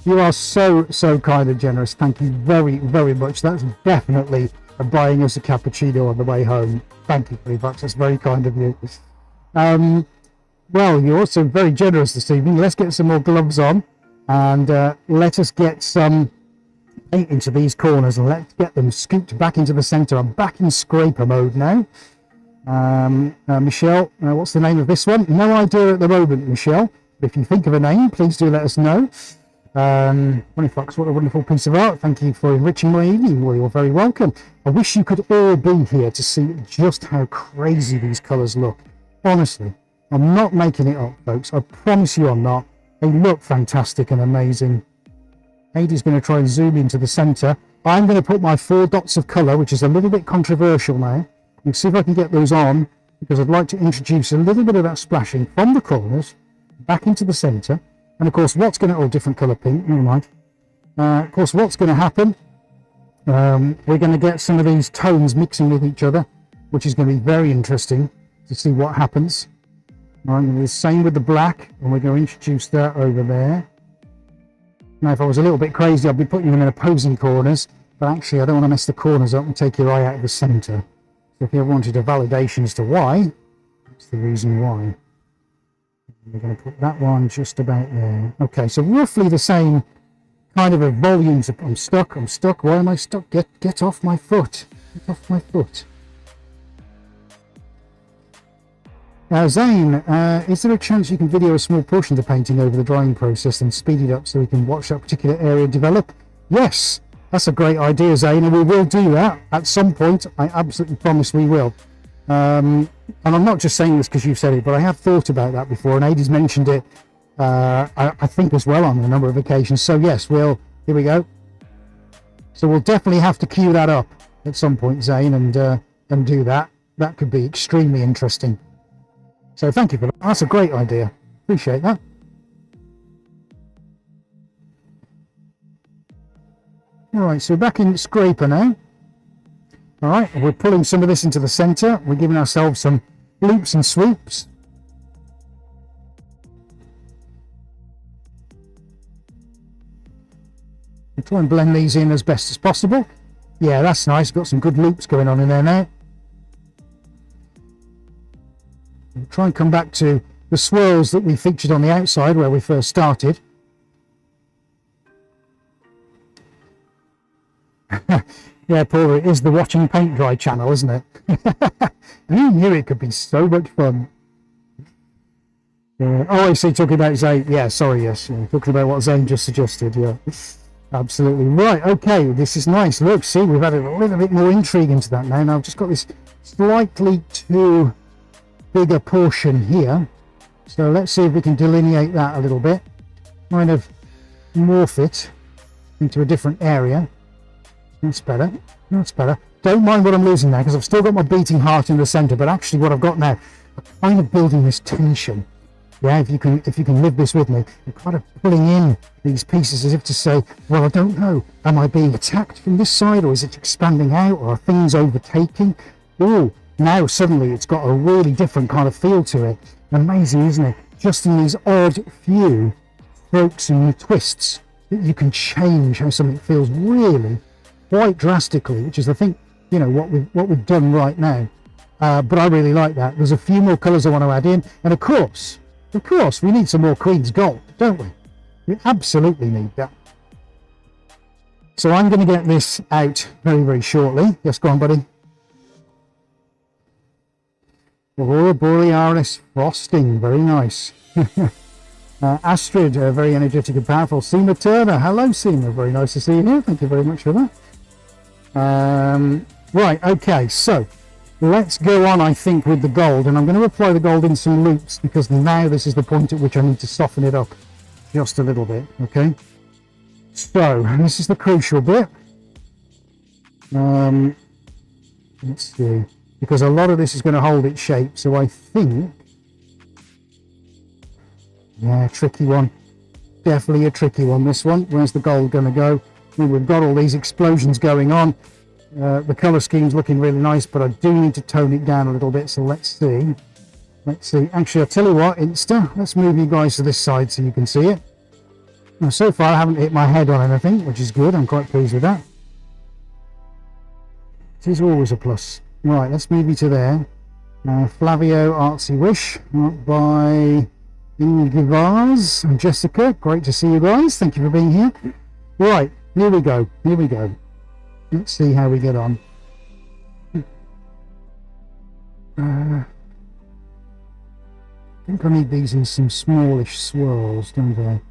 you are so kind and generous. Thank you very, very much. That's definitely buying us a cappuccino on the way home. Thank you, $3. That's very kind of you. Well, you're also very generous this evening. Let's get some more gloves on, and let us get some paint into these corners, and let's get them scooped back into the center. I'm back in scraper mode now. Michelle, what's the name of this one? No idea at the moment, Michelle. If you think of a name, please do let us know. Funny Fox, what a wonderful piece of art. Thank you for enriching my evening. Well, you're very welcome. I wish you could all be here to see just how crazy these colors look. Honestly, I'm not making it up, folks. I promise you I'm not. They look fantastic and amazing. Aidy's going to try and zoom into the center. I'm going to put my 4 dots of color, which is a little bit controversial now. Let's see if I can get those on, because I'd like to introduce a little bit of that splashing from the corners back into the center. And of course, what's going to, different color pink, never mind. Of course, what's going to happen, we're going to get some of these tones mixing with each other, which is going to be very interesting to see what happens. All right, I'm going to do the same with the black, and we're going to introduce that over there. Now, if I was a little bit crazy, I'd be putting them in opposing corners, but actually I don't want to mess the corners up and take your eye out of the center. So if you ever wanted a validation as to why, that's the reason why. We're going to put that one just about there. Okay, so roughly the same kind of a volume. I'm stuck. Why am I stuck? Get off my foot. Get off my foot. Zane, is there a chance you can video a small portion of the painting over the drying process and speed it up so we can watch that particular area develop? Yes, that's a great idea, Zane, and we will do that at some point. I absolutely promise we will. And I'm not just saying this because you've said it, but I have thought about that before, and Aidy's mentioned it, I think as well on a number of occasions. So yes, here we go. So we'll definitely have to queue that up at some point, Zane, and do that. That could be extremely interesting. So thank you for that. That's a great idea. Appreciate that. All right, so we're back in scraper now. All right, we're pulling some of this into the center. We're giving ourselves some loops and sweeps. We try and blend these in as best as possible. Yeah, that's nice. Got some good loops going on in there now. We'll try and come back to the swirls that we featured on the outside where we first started. Yeah, Paula, it is the watching paint dry channel, isn't it? Who knew it could be so much fun? Oh, I see, talking about Zane. Yeah, sorry, yes. Yeah, talking about what Zane just suggested, yeah. Absolutely. Right, okay, this is nice. Look, see, we've added a little bit more intrigue into that now. Now, I've just got this slightly too bigger portion here. So let's see if we can delineate that a little bit. Kind of morph it into a different area. That's better. That's better. Don't mind what I'm losing now, because I've still got my beating heart in the center, but actually what I've got now, I'm kind of building this tension. Yeah, if you can live this with me, I'm kind of pulling in these pieces as if to say, well, I don't know, am I being attacked from this side, or is it expanding out, or are things overtaking? Oh, now suddenly it's got a really different kind of feel to it. Amazing, isn't it? Just in these odd few strokes and twists that you can change how something feels really quite drastically, which is, I think, you know, what we've done right now. But I really like that. There's a few more colours I want to add in, and of course, we need some more Queen's Gold, don't we? We absolutely need that. So I'm going to get this out very, very shortly. Yes, go on, buddy. Aurora Borealis frosting, very nice. Astrid, very energetic and powerful. Seema Turner, hello Seema, very nice to see you here. Thank you very much for that. Right, okay, so let's go on, I think, with the gold, and I'm going to apply the gold in some loops because now this is the point at which I need to soften it up just a little bit. Okay, so this is the crucial bit. Let's see, because a lot of this is going to hold its shape, so I think, yeah, tricky one, definitely a tricky one, this one. Where's the gold going to go? I mean, we've got all these explosions going on. The colour scheme's looking really nice, but I do need to tone it down a little bit, so let's see. Actually, I'll tell you what, Insta, let's move you guys to this side so you can see it. Now, so far I haven't hit my head on anything, which is good. I'm quite pleased with that. It is always a plus. Right, let's move you to there. Flavio Artsy Wish, by Ingivars and Jessica. Great to see you guys. Thank you for being here. Right, here we go. Let's see how we get on. I think I need these in some smallish swirls, don't I?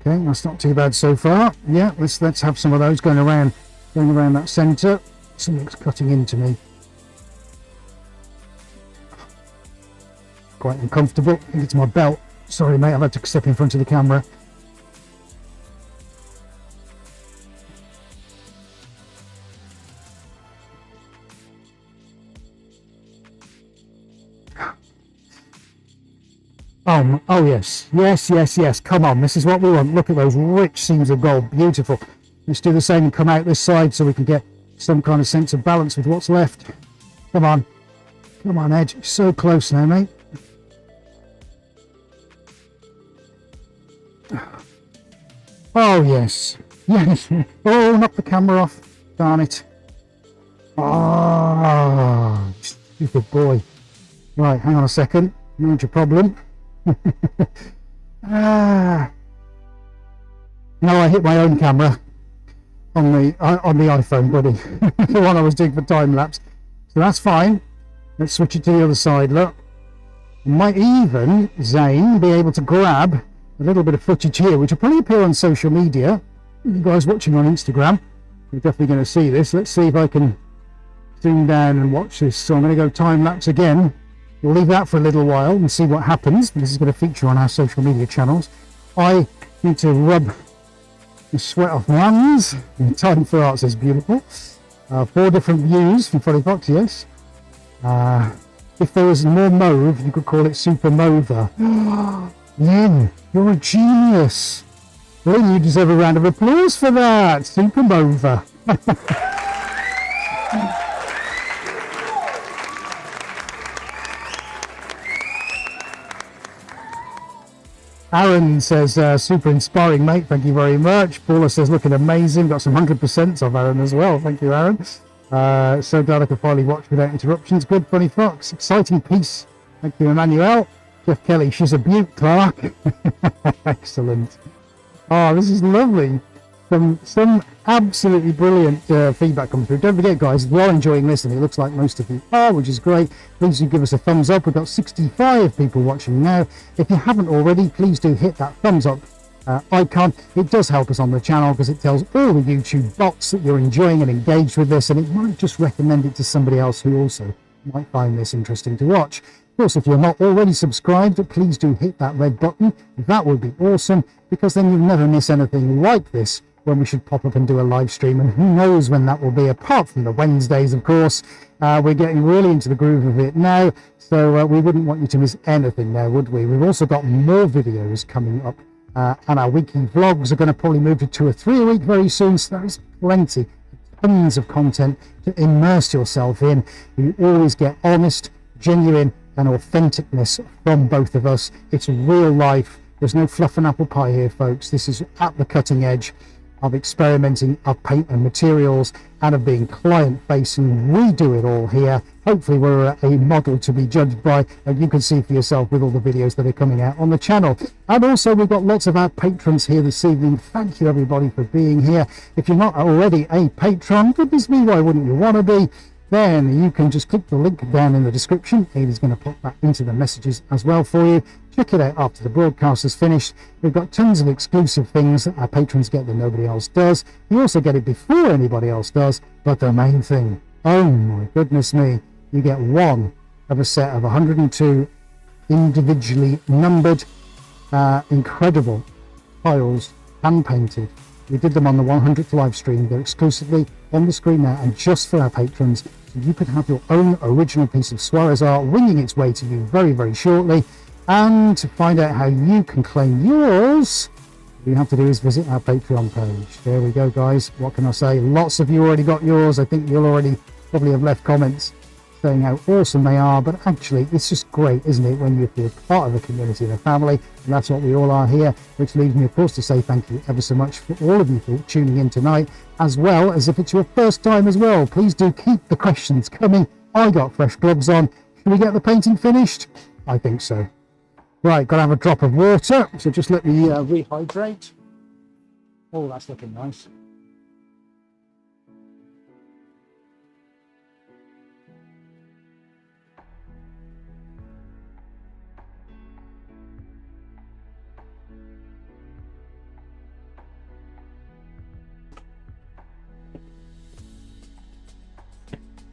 Okay, that's not too bad so far. Yeah, let's have some of those going around that centre. Something's cutting into me. Quite uncomfortable. I think it's my belt. Sorry, mate, I've had to step in front of the camera. Oh yes. Come on, this is what we want. Look at those rich seams of gold. Beautiful. Let's do the same and come out this side so we can get some kind of sense of balance with what's left. Come on, Ed. You're so close now, mate. Oh yes. Oh, knock the camera off. Darn it. Oh, stupid boy. Right, hang on a second. Major problem. No, I hit my own camera on the iPhone, buddy. The one I was doing for time lapse. So that's fine. Let's switch it to the other side. Look, I might even, Zane, be able to grab a little bit of footage here, which will probably appear on social media. You guys watching on Instagram, you're definitely going to see this. Let's see if I can zoom down and watch this. So I'm going to go time lapse again. We'll leave that for a little while and see what happens. This is going to feature on our social media channels. I need to rub the sweat off my hands. Time for Art says beautiful. 4 different views from Freddy Fox, yes. If there was more mauve, you could call it Super Mauve. Lynn, you're a genius. Lynn, you deserve a round of applause for that. Super Mauve. Aaron says, super inspiring, mate. Thank you very much. Paula says, looking amazing. Got some 100% of Aaron as well. Thank you, Aaron. So glad I could finally watch without interruptions. Good, funny fox. Exciting piece. Thank you, Emmanuel. Jeff Kelly, she's a beaut, Clark. Excellent. Oh, this is lovely. Some absolutely brilliant feedback coming through. Don't forget, guys, if you are enjoying this, and it looks like most of you are, which is great, please do give us a thumbs up. We've got 65 people watching now. If you haven't already, please do hit that thumbs up icon. It does help us on the channel because it tells all the YouTube bots that you're enjoying and engaged with this, and it might just recommend it to somebody else who also might find this interesting to watch. Of course, if you're not already subscribed, please do hit that red button. That would be awesome, because then you'll never miss anything like this when we should pop up and do a live stream, and who knows when that will be, apart from the Wednesdays, of course. We're getting really into the groove of it now, so we wouldn't want you to miss anything there, would we? We've also got more videos coming up, and our weekly vlogs are going to probably move to 2 or 3 a week very soon, so there is plenty, tons of content to immerse yourself in. You always get honest, genuine and authenticness from both of us. It's real life. There's no fluff and apple pie here, folks. This is at the cutting edge of experimenting, of paint and materials, and of being client-facing. We do it all here. Hopefully we're a model to be judged by, and you can see for yourself with all the videos that are coming out on the channel. And also we've got lots of our patrons here this evening. Thank you everybody for being here. If you're not already a patron, goodness me, why wouldn't you want to be? Then you can just click the link down in the description. Amy's going to put that into the messages as well for you. Check it out after the broadcast is finished. We've got tons of exclusive things that our patrons get that nobody else does. You also get it before anybody else does. But the main thing, oh my goodness me, you get one of a set of 102 individually numbered, incredible tiles, hand painted. We did them on the 100th live stream. They're exclusively on the screen now and just for our patrons. So you could have your own original piece of Suarez art winging its way to you very, very shortly. And to find out how you can claim yours, all you have to do is visit our Patreon page. There we go, guys. What can I say? Lots of you already got yours. I think you'll already probably have left comments saying how awesome they are, but actually it's just great, isn't it, when you feel part of a community and a family, and that's what we all are here, which leaves me of course to say thank you ever so much for all of you for tuning in tonight, as well as if it's your first time as well. Please do keep the questions coming. I got fresh gloves on. Can we get the painting finished? I think so. Right, gotta have a drop of water, so just let me rehydrate. Oh, that's looking nice.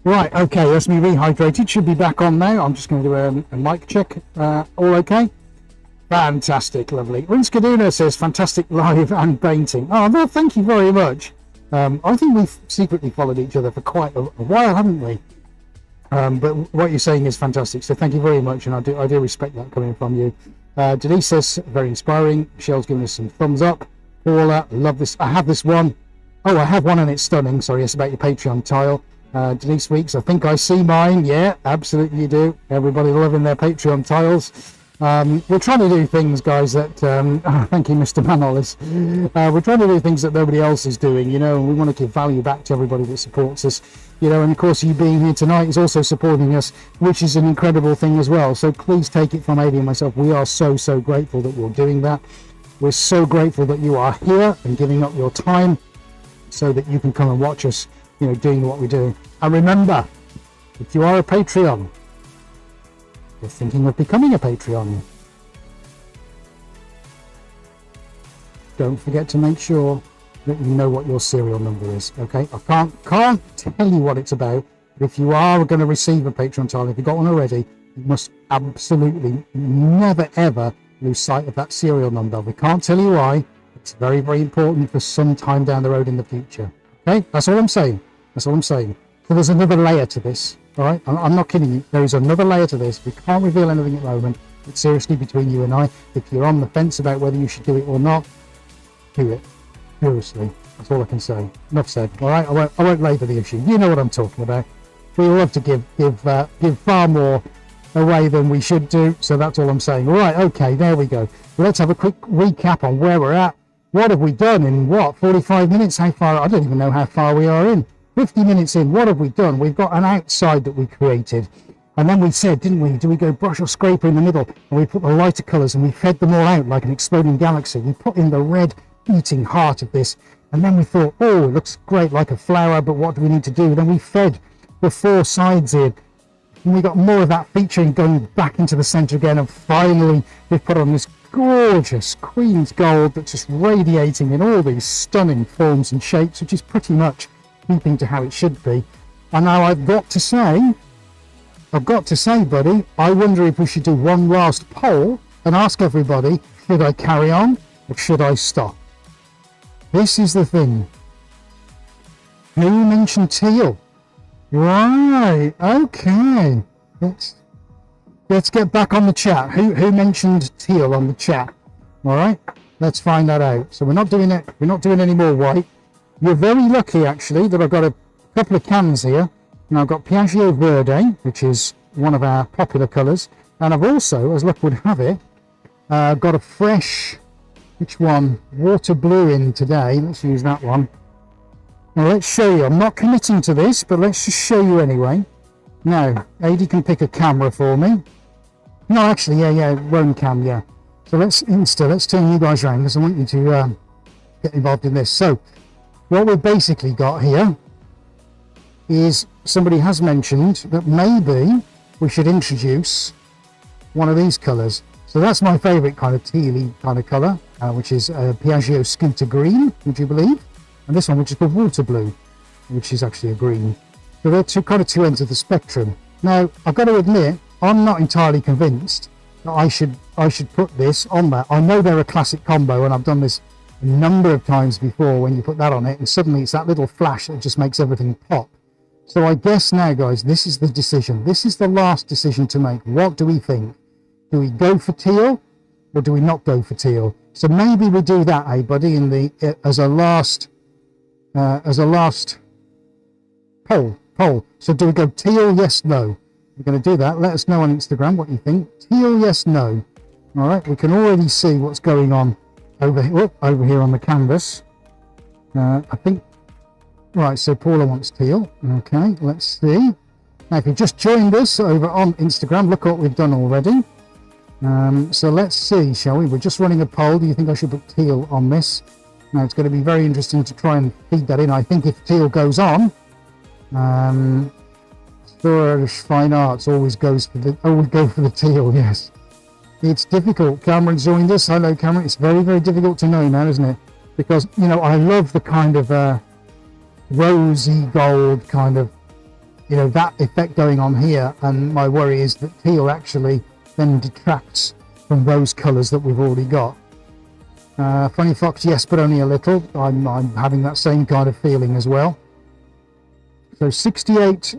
Right, okay, that's me rehydrated. Should be back on now. I'm just going to do a mic check. All okay? Fantastic, lovely. Rinskaduna says, fantastic live and painting. Oh, no, thank you very much. I think we've secretly followed each other for quite a while, haven't we? But what you're saying is fantastic, so thank you very much, and I do respect that coming from you. Denise says, very inspiring. Michelle's giving us some thumbs up. Paula, love this. I have this one. Oh, I have one and it's stunning. Sorry, it's about your Patreon tile. Denise Weeks, I think I see mine. Yeah, absolutely you do. Everybody loving their Patreon tiles. We're trying to do things, guys, that thank you, Mr. Manolis. We're trying to do things that nobody else is doing, you know, and we want to give value back to everybody that supports us, you know, and of course you being here tonight is also supporting us, which is an incredible thing as well. So please take it from Amy and myself. We are so grateful that you're doing that. We're so grateful that you are here and giving up your time so that you can come and watch us, you know, doing what we do. And remember, if you are a Patreon, you're thinking of becoming a Patreon, don't forget to make sure that you know what your serial number is. Okay, I can't tell you what it's about, but if you are going to receive a Patreon tile, if you've got one already, you must absolutely never ever lose sight of that serial number. We can't tell you why. It's very important for some time down the road in the future. Okay, that's all I'm saying. That's all I'm saying. So there's another layer to this. All right, I'm not kidding you. There is another layer to this. We can't reveal anything at the moment. It's seriously between you and I. If you're on the fence about whether you should do it or not, do it. Seriously, that's all I can say. Enough said. All right, I won't labour the issue. You know what I'm talking about. We all have to give far more away than we should do. So that's all I'm saying. All right, okay, there we go. Well, let's have a quick recap on where we're at. What have we done in 45 minutes? How far? I don't even know how far we are in. 50 minutes in, what have we done? We've got an outside that we created. And then we said, didn't we, do we go brush or scraper in the middle? And we put the lighter colours and we fed them all out like an exploding galaxy. We put in the red beating heart of this. And then we thought, oh, it looks great like a flower, but what do we need to do? Then we fed the 4 sides in. And we got more of that featuring going back into the centre again. And finally, we've put on this gorgeous Queen's Gold that's just radiating in all these stunning forms and shapes, which is pretty much keeping to how it should be. And now I've got to say, buddy, I wonder if we should do one last poll and ask everybody, should I carry on or should I stop? This is the thing. Who mentioned teal? Right, okay. Let's get back on the chat. Who mentioned teal on the chat? All right, let's find that out. So we're not doing it. We're not doing any more white. You're very lucky, actually, that I've got a couple of cans here. And I've got Piaggio Verde, which is one of our popular colours. And I've also, as luck would have it, got a fresh, which one? Water blue in today. Let's use that one. Now let's show you. I'm not committing to this, but let's just show you anyway. Now, AD can pick a camera for me. No, actually, yeah, Roam cam, yeah. So let's turn you guys around because I want you to get involved in this. So, what we've basically got here is somebody has mentioned that maybe we should introduce one of these colours. So that's my favourite kind of tealy kind of colour, which is Piaggio Scooter Green, would you believe? And this one, which is called Water Blue, which is actually a green. So they're two ends of the spectrum. Now, I've got to admit, I'm not entirely convinced that I should put this on that. I know they're a classic combo, and I've done this a number of times before when you put that on it, and suddenly it's that little flash that just makes everything pop. So I guess now, guys, this is the decision. This is the last decision to make. What do we think? Do we go for teal, or do we not go for teal? So maybe we do that, buddy, in the as a last poll. So do we go teal, yes, no? We're going to do that. Let us know on Instagram what you think. Teal, yes, no. All right, we can already see what's going on over here on the canvas. I think, right, so Paula wants teal. Okay, let's see. Now, if you just joined us over on Instagram, look what we've done already. So let's see, shall we? We're just running a poll. Do you think I should put teal on this? Now, it's going to be very interesting to try and feed that in. I think if teal goes on, Storage Fine Arts always go for the teal, yes. It's difficult. Cameron joined us. Hello, Cameron. It's very, very difficult to know now, isn't it? Because, you know, I love the kind of rosy gold kind of, you know, that effect going on here. And my worry is that teal actually then detracts from those colours that we've already got. Funny Fox, yes, but only a little. I'm having that same kind of feeling as well. So 68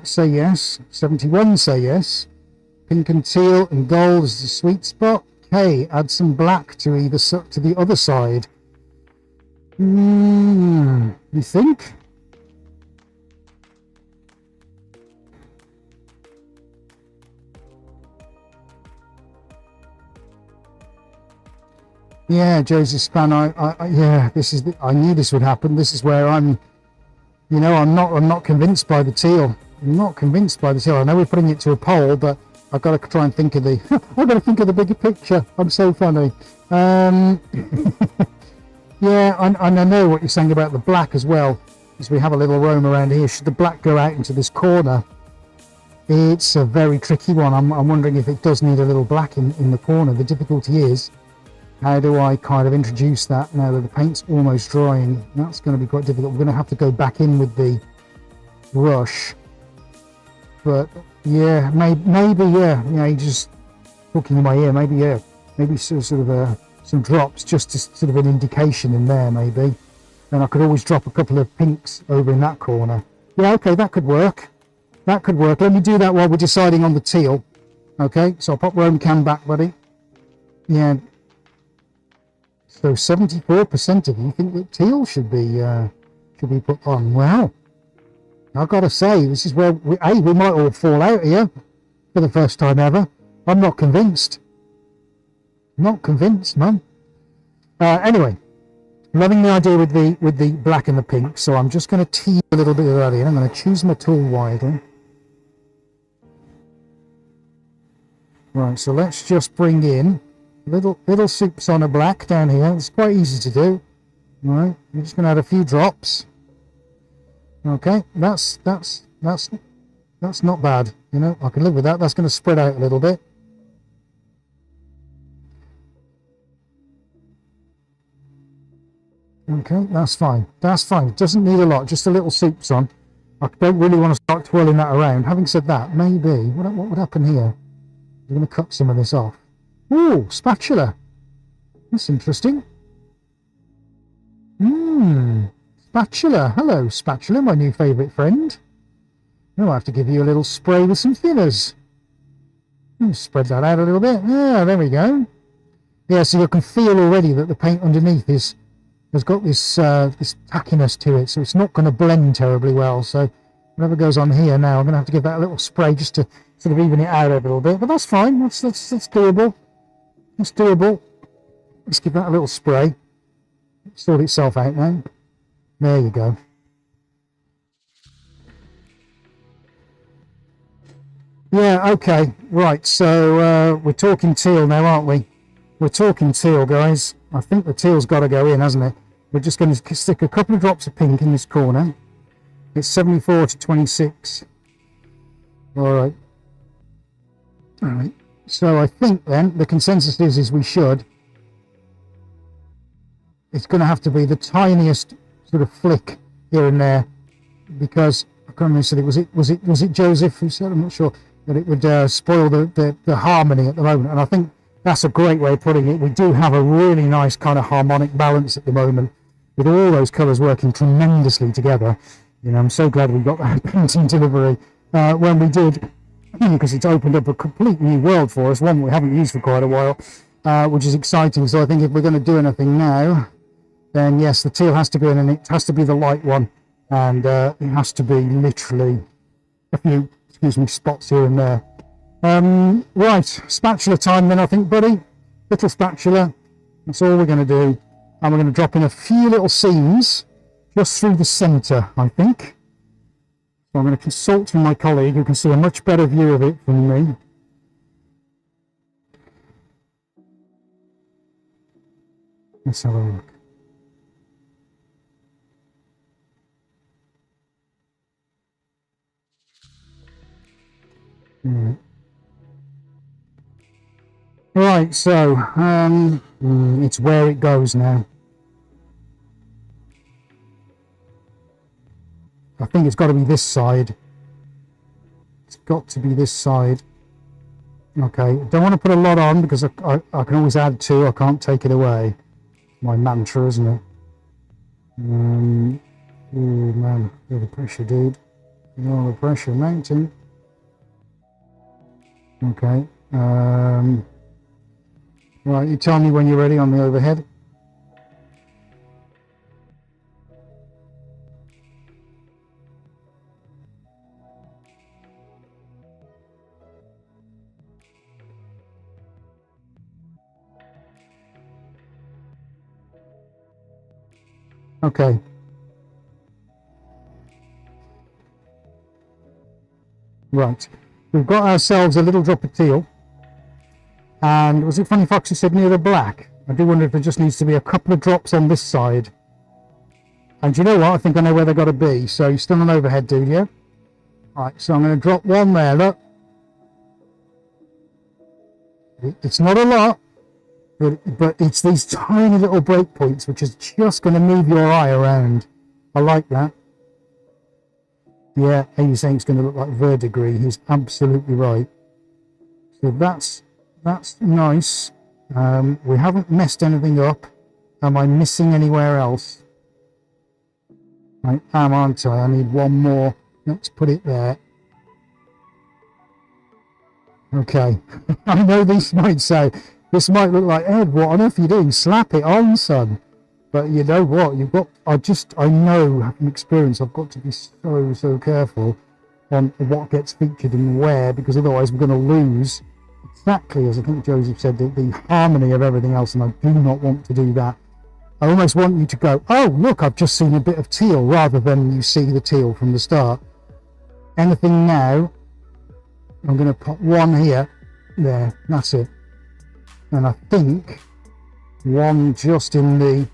say yes, 71 say yes. Pink and teal and gold is the sweet spot. Okay, add some black to the other side. You think? Yeah, Joseph Span. Yeah, I knew this would happen. This is where I'm. You know, I'm not convinced by the teal. I'm not convinced by the teal. I know we're putting it to a poll, but I've got to try and think of I've got to think of the bigger picture. I'm so funny. Yeah, and I know what you're saying about the black as well. As we have a little roam around here, should the black go out into this corner? It's a very tricky one. I'm wondering if it does need a little black in the corner. The difficulty is, how do I kind of introduce that now that the paint's almost drying? That's going to be quite difficult. We're going to have to go back in with the brush. But yeah, maybe yeah, you just talking in my ear. Maybe sort of some drops, just to sort of an indication in there. Maybe then I could always drop a couple of pinks over in that corner. Yeah, okay, that could work. Let me do that while we're deciding on the teal. Okay, so I'll pop Roam Cam back, buddy. Yeah. So 74% of you think that teal should be put on. Well, I've got to say, this is where we might all fall out here for the first time ever. I'm not convinced. Not convinced, man. Anyway, Loving the idea with the black and the pink, so I'm just going to tease a little bit of that in. I'm going to choose my tool widely. Right, so let's just bring in little soups on a black down here. It's quite easy to do. All right, I'm just going to add a few drops. Okay, that's not bad. You know, I can live with that. That's going to spread out a little bit. Okay, that's fine. That's fine. It doesn't need a lot. Just a little soups on. I don't really want to start twirling that around. Having said that, maybe what would happen here? I'm going to cut some of this off. Ooh, spatula. That's interesting. Spatula. Hello, spatula, my new favourite friend. Oh, I have to give you a little spray with some thinners. Spread that out a little bit. Yeah, there we go. Yeah, so you can feel already that the paint underneath has got this this tackiness to it, so it's not going to blend terribly well. So whatever goes on here now, I'm going to have to give that a little spray just to sort of even it out a little bit. But that's fine. That's doable. That's doable. Let's give that a little spray. Sort itself out now. There you go. Yeah, okay, right, so we're talking teal now, aren't we? We're talking teal, guys. I think the teal's got to go in, hasn't it? We're just going to stick a couple of drops of pink in this corner. It's 74 to 26. All right. So I think then the consensus is we should. It's going to have to be the tiniest sort of flick here and there, because I can't remember who said it. Was it Joseph who said? I'm not sure, that it would spoil the harmony at the moment. And I think that's a great way of putting it. We do have a really nice kind of harmonic balance at the moment, with all those colours working tremendously together. You know, I'm so glad we got that painting delivery when we did, because it's opened up a complete new world for us, one we haven't used for quite a while, which is exciting. So I think if we're going to do anything now, then yes, the teal has to go in, and it has to be the light one, and it has to be literally a few, excuse me, spots here and there. Right, spatula time then, I think, buddy. Little spatula, that's all we're going to do. And we're going to drop in a few little seams just through the centre, I think. So I'm going to consult with my colleague who can see a much better view of it than me. Let's have a look. Right, so it's where it goes now. I think it's got to be this side. It's got to be this side. Okay, don't want to put a lot on because I can always add to. I can't take it away. My mantra, isn't it? Oh man, feel the pressure, dude. Feel the pressure mounting. Okay. Right, you tell me when you're ready on the overhead. Okay. Right. We've got ourselves a little drop of teal. And was it Funny Fox who said near the black? I do wonder if there just needs to be a couple of drops on this side. And you know what? I think I know where they've got to be. So you're still on overhead, dude, yeah? Right, so I'm going to drop one there, look. It's not a lot, but it's these tiny little break points which is just going to move your eye around. I like that. Yeah, Amy's saying it's going to look like verdigris. He's absolutely right. So that's nice. We haven't messed anything up. Am I missing anywhere else? I am, aren't I? I need one more. Let's put it there. Okay. I know this might look like, Ed, what on earth are you doing? Slap it on, son. But you know what? I know from experience, I've got to be so careful on what gets featured and where, because otherwise we're going to lose, exactly as I think Joseph said, the harmony of everything else, and I do not want to do that. I almost want you to go, oh, look, I've just seen a bit of teal, rather than you see the teal from the start. Anything now, I'm going to put one here. There, that's it. And I think one just in the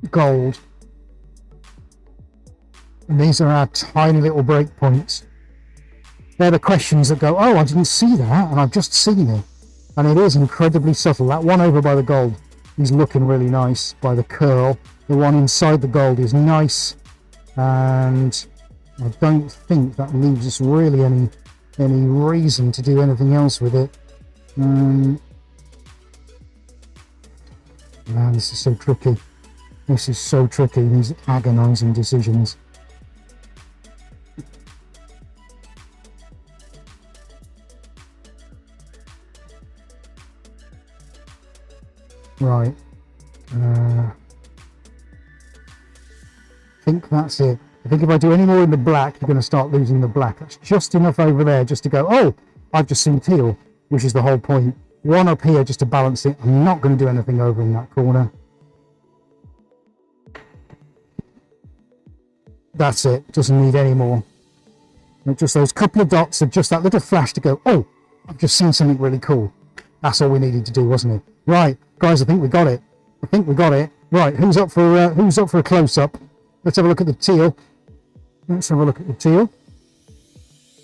gold. And these are our tiny little breakpoints. They're the questions that go, oh, I didn't see that, and I've just seen it. And it is incredibly subtle. That one over by the gold is looking really nice by the curl. The one inside the gold is nice. And I don't think that leaves us really any reason to do anything else with it. Man, this is so tricky. This is so tricky, these agonizing decisions. Right. I think that's it. I think if I do any more in the black, you're going to start losing the black. That's just enough over there just to go, oh, I've just seen teal, which is the whole point. One up here just to balance it. I'm not going to do anything over in that corner. That's it. Doesn't need any more. And just those couple of dots of just that little flash to go, oh, I've just seen something really cool. That's all we needed to do, wasn't it? Right, guys, I think we got it. I think we got it. Right, who's up for a close-up? Let's have a look at the teal. Let's have a look at the teal.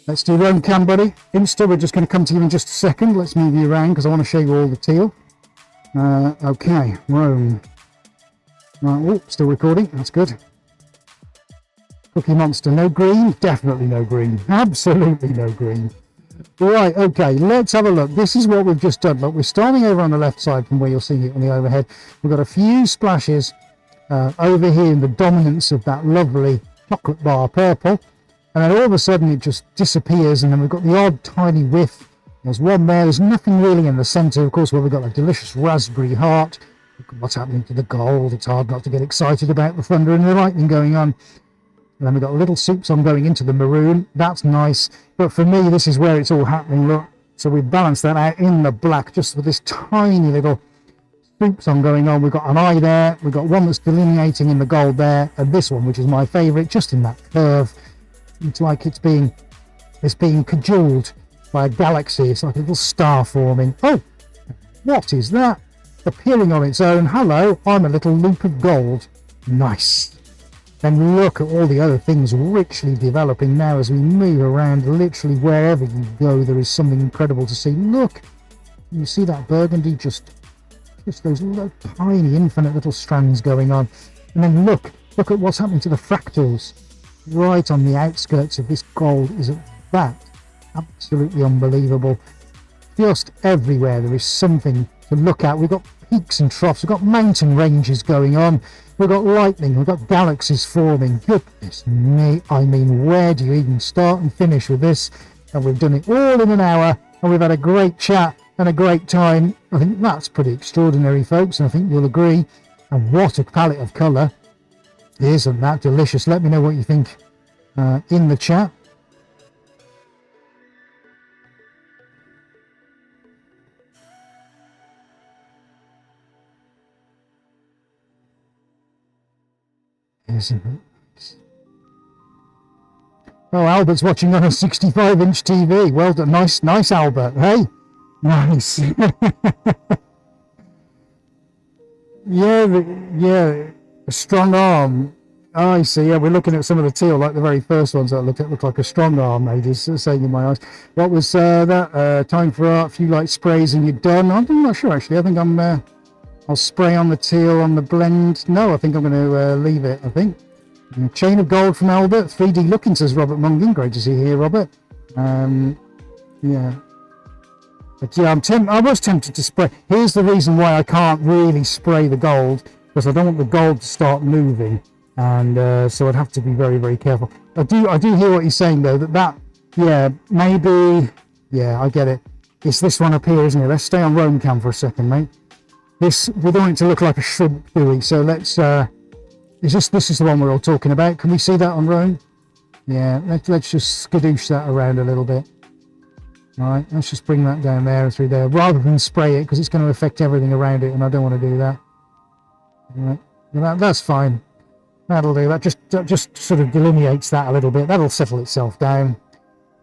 Let's do Rome cam, buddy. Insta, we're just going to come to you in just a second. Let's move you around because I want to show you all the teal. Okay, Rome. Right, oh, still recording. That's good. Cookie Monster, no green? Definitely no green. Absolutely no green. Right, okay, let's have a look. This is what we've just done. Look, we're starting over on the left side from where you're seeing it on the overhead. We've got a few splashes over here in the dominance of that lovely chocolate bar purple. And then all of a sudden it just disappears, and then we've got the odd tiny whiff. There's one there. There's nothing really in the centre, of course, where we've got a delicious raspberry heart. Look at what's happening to the gold. It's hard not to get excited about the thunder and the lightning going on. And then we've got a little soup song going into the maroon. That's nice. But for me, this is where it's all happening. Look. So we've balanced that out in the black, just with this tiny little soup song going on. We've got an eye there. We've got one that's delineating in the gold there. And this one, which is my favourite, just in that curve. It's like it's being cajoled by a galaxy. It's like a little star forming. Oh, what is that? Appearing on its own. Hello, I'm a little loop of gold. Nice. Then look at all the other things richly developing now as we move around. Literally wherever you go, there is something incredible to see. Look, you see that burgundy, just those little, tiny, infinite little strands going on. And then look at what's happening to the fractals right on the outskirts of this gold. Isn't that absolutely unbelievable? Just everywhere there is something to look at. We've got peaks and troughs, we've got mountain ranges going on, we've got lightning, we've got galaxies forming. Goodness me, I mean, where do you even start and finish with this? And we've done it all in an hour, and we've had a great chat and a great time. I think that's pretty extraordinary, folks, and I think you'll agree. And what a palette of colour. Isn't that delicious? Let me know what you think in the chat. Isn't it? Oh, Albert's watching on a 65-inch TV. Well done. Nice, Albert. Hey? Nice. Yeah, a strong arm. Oh, I see. Yeah, we're looking at some of the teal, like the very first ones that I looked at, looked like a strong arm, mate, is saying in my eyes. What was that? Time for art, a few light sprays and you're done. I'm not sure, actually. I think I'll spray on the teal on the blend. No, I think I'm going to leave it, I think. Chain of gold from Albert. 3D looking, says Robert Mungin. Great to see you here, Robert. Yeah. But yeah, I was tempted to spray. Here's the reason why I can't really spray the gold, because I don't want the gold to start moving. And so I'd have to be very, very careful. I do hear what you're saying, though, yeah, maybe, yeah, I get it. It's this one up here, isn't it? Let's stay on Rome cam for a second, mate. We don't want it to look like a shrimp, do we? So let's, this is the one we're all talking about. Can we see that on Rome? Yeah, let's just skadoosh that around a little bit. All right, let's just bring that down there and through there, rather than spray it, because it's going to affect everything around it, and I don't want to do that. Right. That's fine. That'll do. That just sort of delineates that a little bit. That'll settle itself down.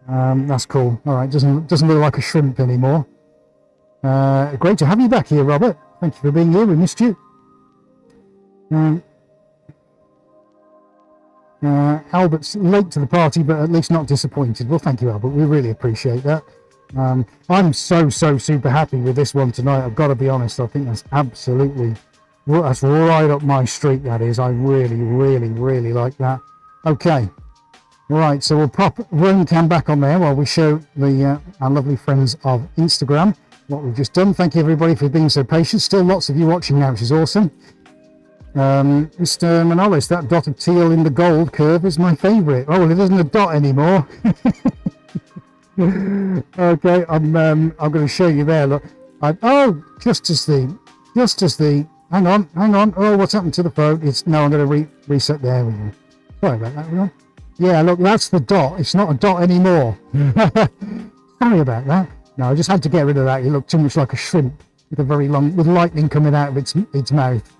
That's cool. All right. Doesn't look like a shrimp anymore. Great to have you back here, Robert. Thank you for being here. We missed you. Albert's late to the party, but at least not disappointed. Well, thank you, Albert. We really appreciate that. I'm so super happy with this one tonight. I've got to be honest. I think that's absolutely, that's right up my street. That is. I really like that. Okay. Right. So we'll pop Roam Cam back on there while we show the our lovely friends of Instagram what we've just done. Thank you everybody for being so patient. Still lots of you watching now, which is awesome. Mr. Manolis, that dot of teal in the gold curve is my favourite. Oh, well, it isn't a dot anymore. Okay, I'm going to show you there. Look, just as the. Hang on. Oh, what's happened to the phone? I'm going to reset there. Sorry about that, everyone. Yeah, look, that's the dot. It's not a dot anymore. Sorry about that. No, I just had to get rid of that. It looked too much like a shrimp with lightning coming out of its mouth.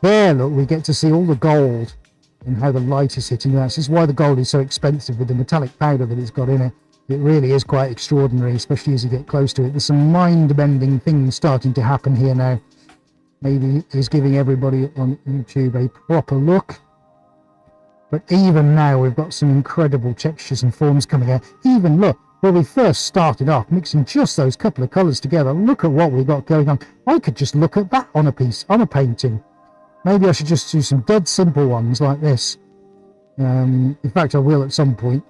There, look, we get to see all the gold and how the light is hitting that. This is why the gold is so expensive with the metallic powder that it's got in it. It really is quite extraordinary, especially as you get close to it. There's some mind-bending things starting to happen here now. Maybe he's giving everybody on YouTube a proper look. But even now, we've got some incredible textures and forms coming out. Even, look, where we first started off, mixing just those couple of colours together, look at what we've got going on. I could just look at that on a painting. Maybe I should just do some dead simple ones like this. In fact, I will at some point.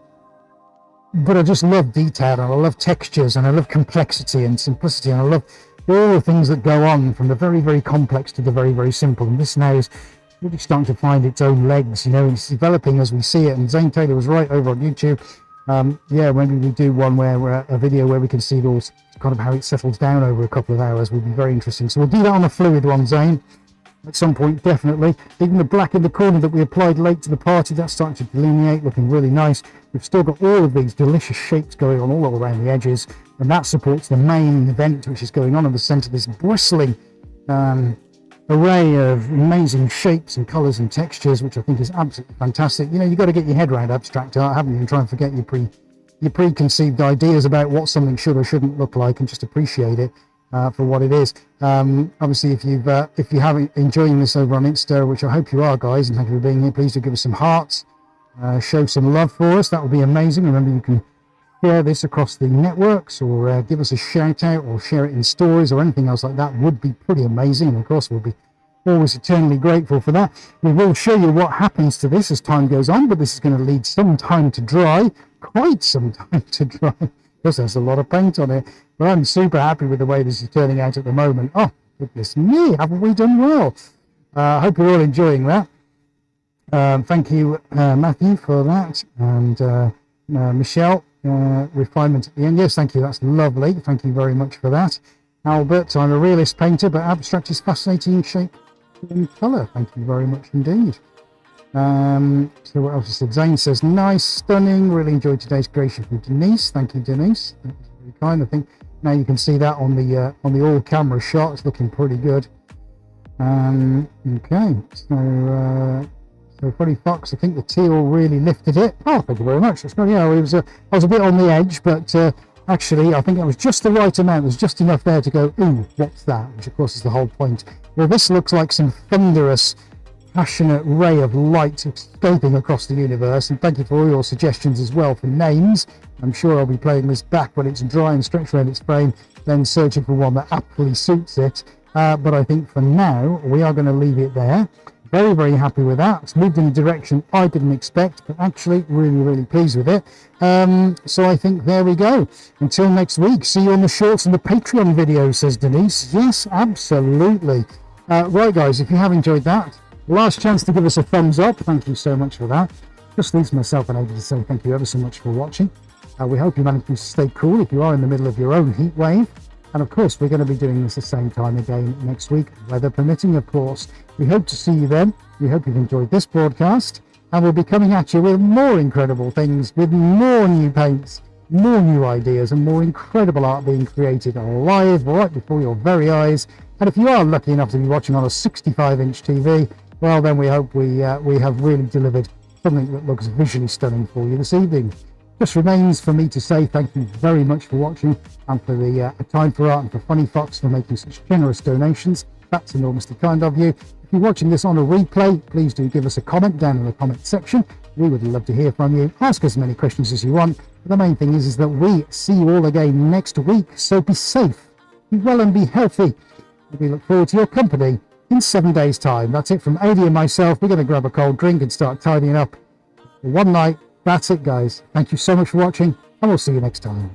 But I just love detail, and I love textures, and I love complexity and simplicity, and I love all the things that go on from the very, very complex to the very, very simple. And this now is really starting to find its own legs, it's developing as we see it. And Zane Taylor was right over on YouTube. Yeah, maybe we do one where a video where we can see it all, kind of how it settles down over a couple of hours would be very interesting. So we'll do that on a fluid one, Zane. At some point, definitely. Even the black in the corner that we applied late to the party, that's starting to delineate, looking really nice. We've still got all of these delicious shapes going on all around the edges, and that supports the main event, which is going on in the centre, this bristling array of amazing shapes and colours and textures, which I think is absolutely fantastic. You've got to get your head around abstract art, haven't you, and try and forget your preconceived ideas about what something should or shouldn't look like, and just appreciate it for what it is. Obviously, if you haven't enjoying this over on Insta, which I hope you are, guys, and thank you for being here, please do give us some hearts, show some love for us. That would be amazing. Remember, you can share this across the networks, or give us a shout out, or share it in stories, or anything else like that would be pretty amazing. And of course, we'll be always eternally grateful for that. We will show you what happens to this as time goes on, but this is going to need some time to dry, quite some time to dry, because there's a lot of paint on it. But I'm super happy with the way this is turning out at the moment. Oh, goodness me, haven't we done well? I hope you're all enjoying that. Thank you, Matthew, for that. And Michelle, refinement at the end. Yes, thank you. That's lovely. Thank you very much for that. Albert, I'm a realist painter, but abstract is fascinating shape and colour. Thank you very much indeed. So what else is said? Zane says, nice, stunning. Really enjoyed today's creation from Denise. Thank you, Denise. That was very kind. I think now you can see that on the all camera shot. It's looking pretty good. Okay, so Freddie Fox, I think the teal really lifted it. Oh, thank you very much. That's good. Yeah, I was a bit on the edge, but actually I think it was just the right amount. There's just enough there to go, ooh, what's that? Which of course is the whole point. Well, this looks like some thunderous, passionate ray of light escaping across the universe. And thank you for all your suggestions as well for names. I'm sure I'll be playing this back when it's dry and stretched around its frame, then searching for one that aptly suits it. But I think for now, we are going to leave it there. Very, very happy with that. It's moved in a direction I didn't expect, but actually really, really pleased with it. So I think there we go. Until next week, see you on the shorts and the Patreon video, says Denise. Yes, absolutely. Right, guys, if you have enjoyed that, last chance to give us a thumbs up. Thank you so much for that. Just leaves myself unable to say thank you ever so much for watching. We hope you manage to stay cool if you are in the middle of your own heat wave. And of course, we're going to be doing this the same time again next week, weather permitting, of course. We hope to see you then. We hope you've enjoyed this broadcast. And we'll be coming at you with more incredible things, with more new paints, more new ideas, and more incredible art being created live right before your very eyes. And if you are lucky enough to be watching on a 65-inch TV, well, then we hope we have really delivered something that looks visually stunning for you this evening. Just remains for me to say thank you very much for watching, and for the Time for Art and for Funny Fox for making such generous donations. That's enormously kind of you. If you're watching this on a replay, please do give us a comment down in the comment section. We would love to hear from you. Ask as many questions as you want. But the main thing is that we see you all again next week. So be safe, be well and be healthy. We look forward to your company in 7 days' time. That's it from Adi and myself. We're going to grab a cold drink and start tidying up. For one night, that's it, guys. Thank you so much for watching, and we'll see you next time.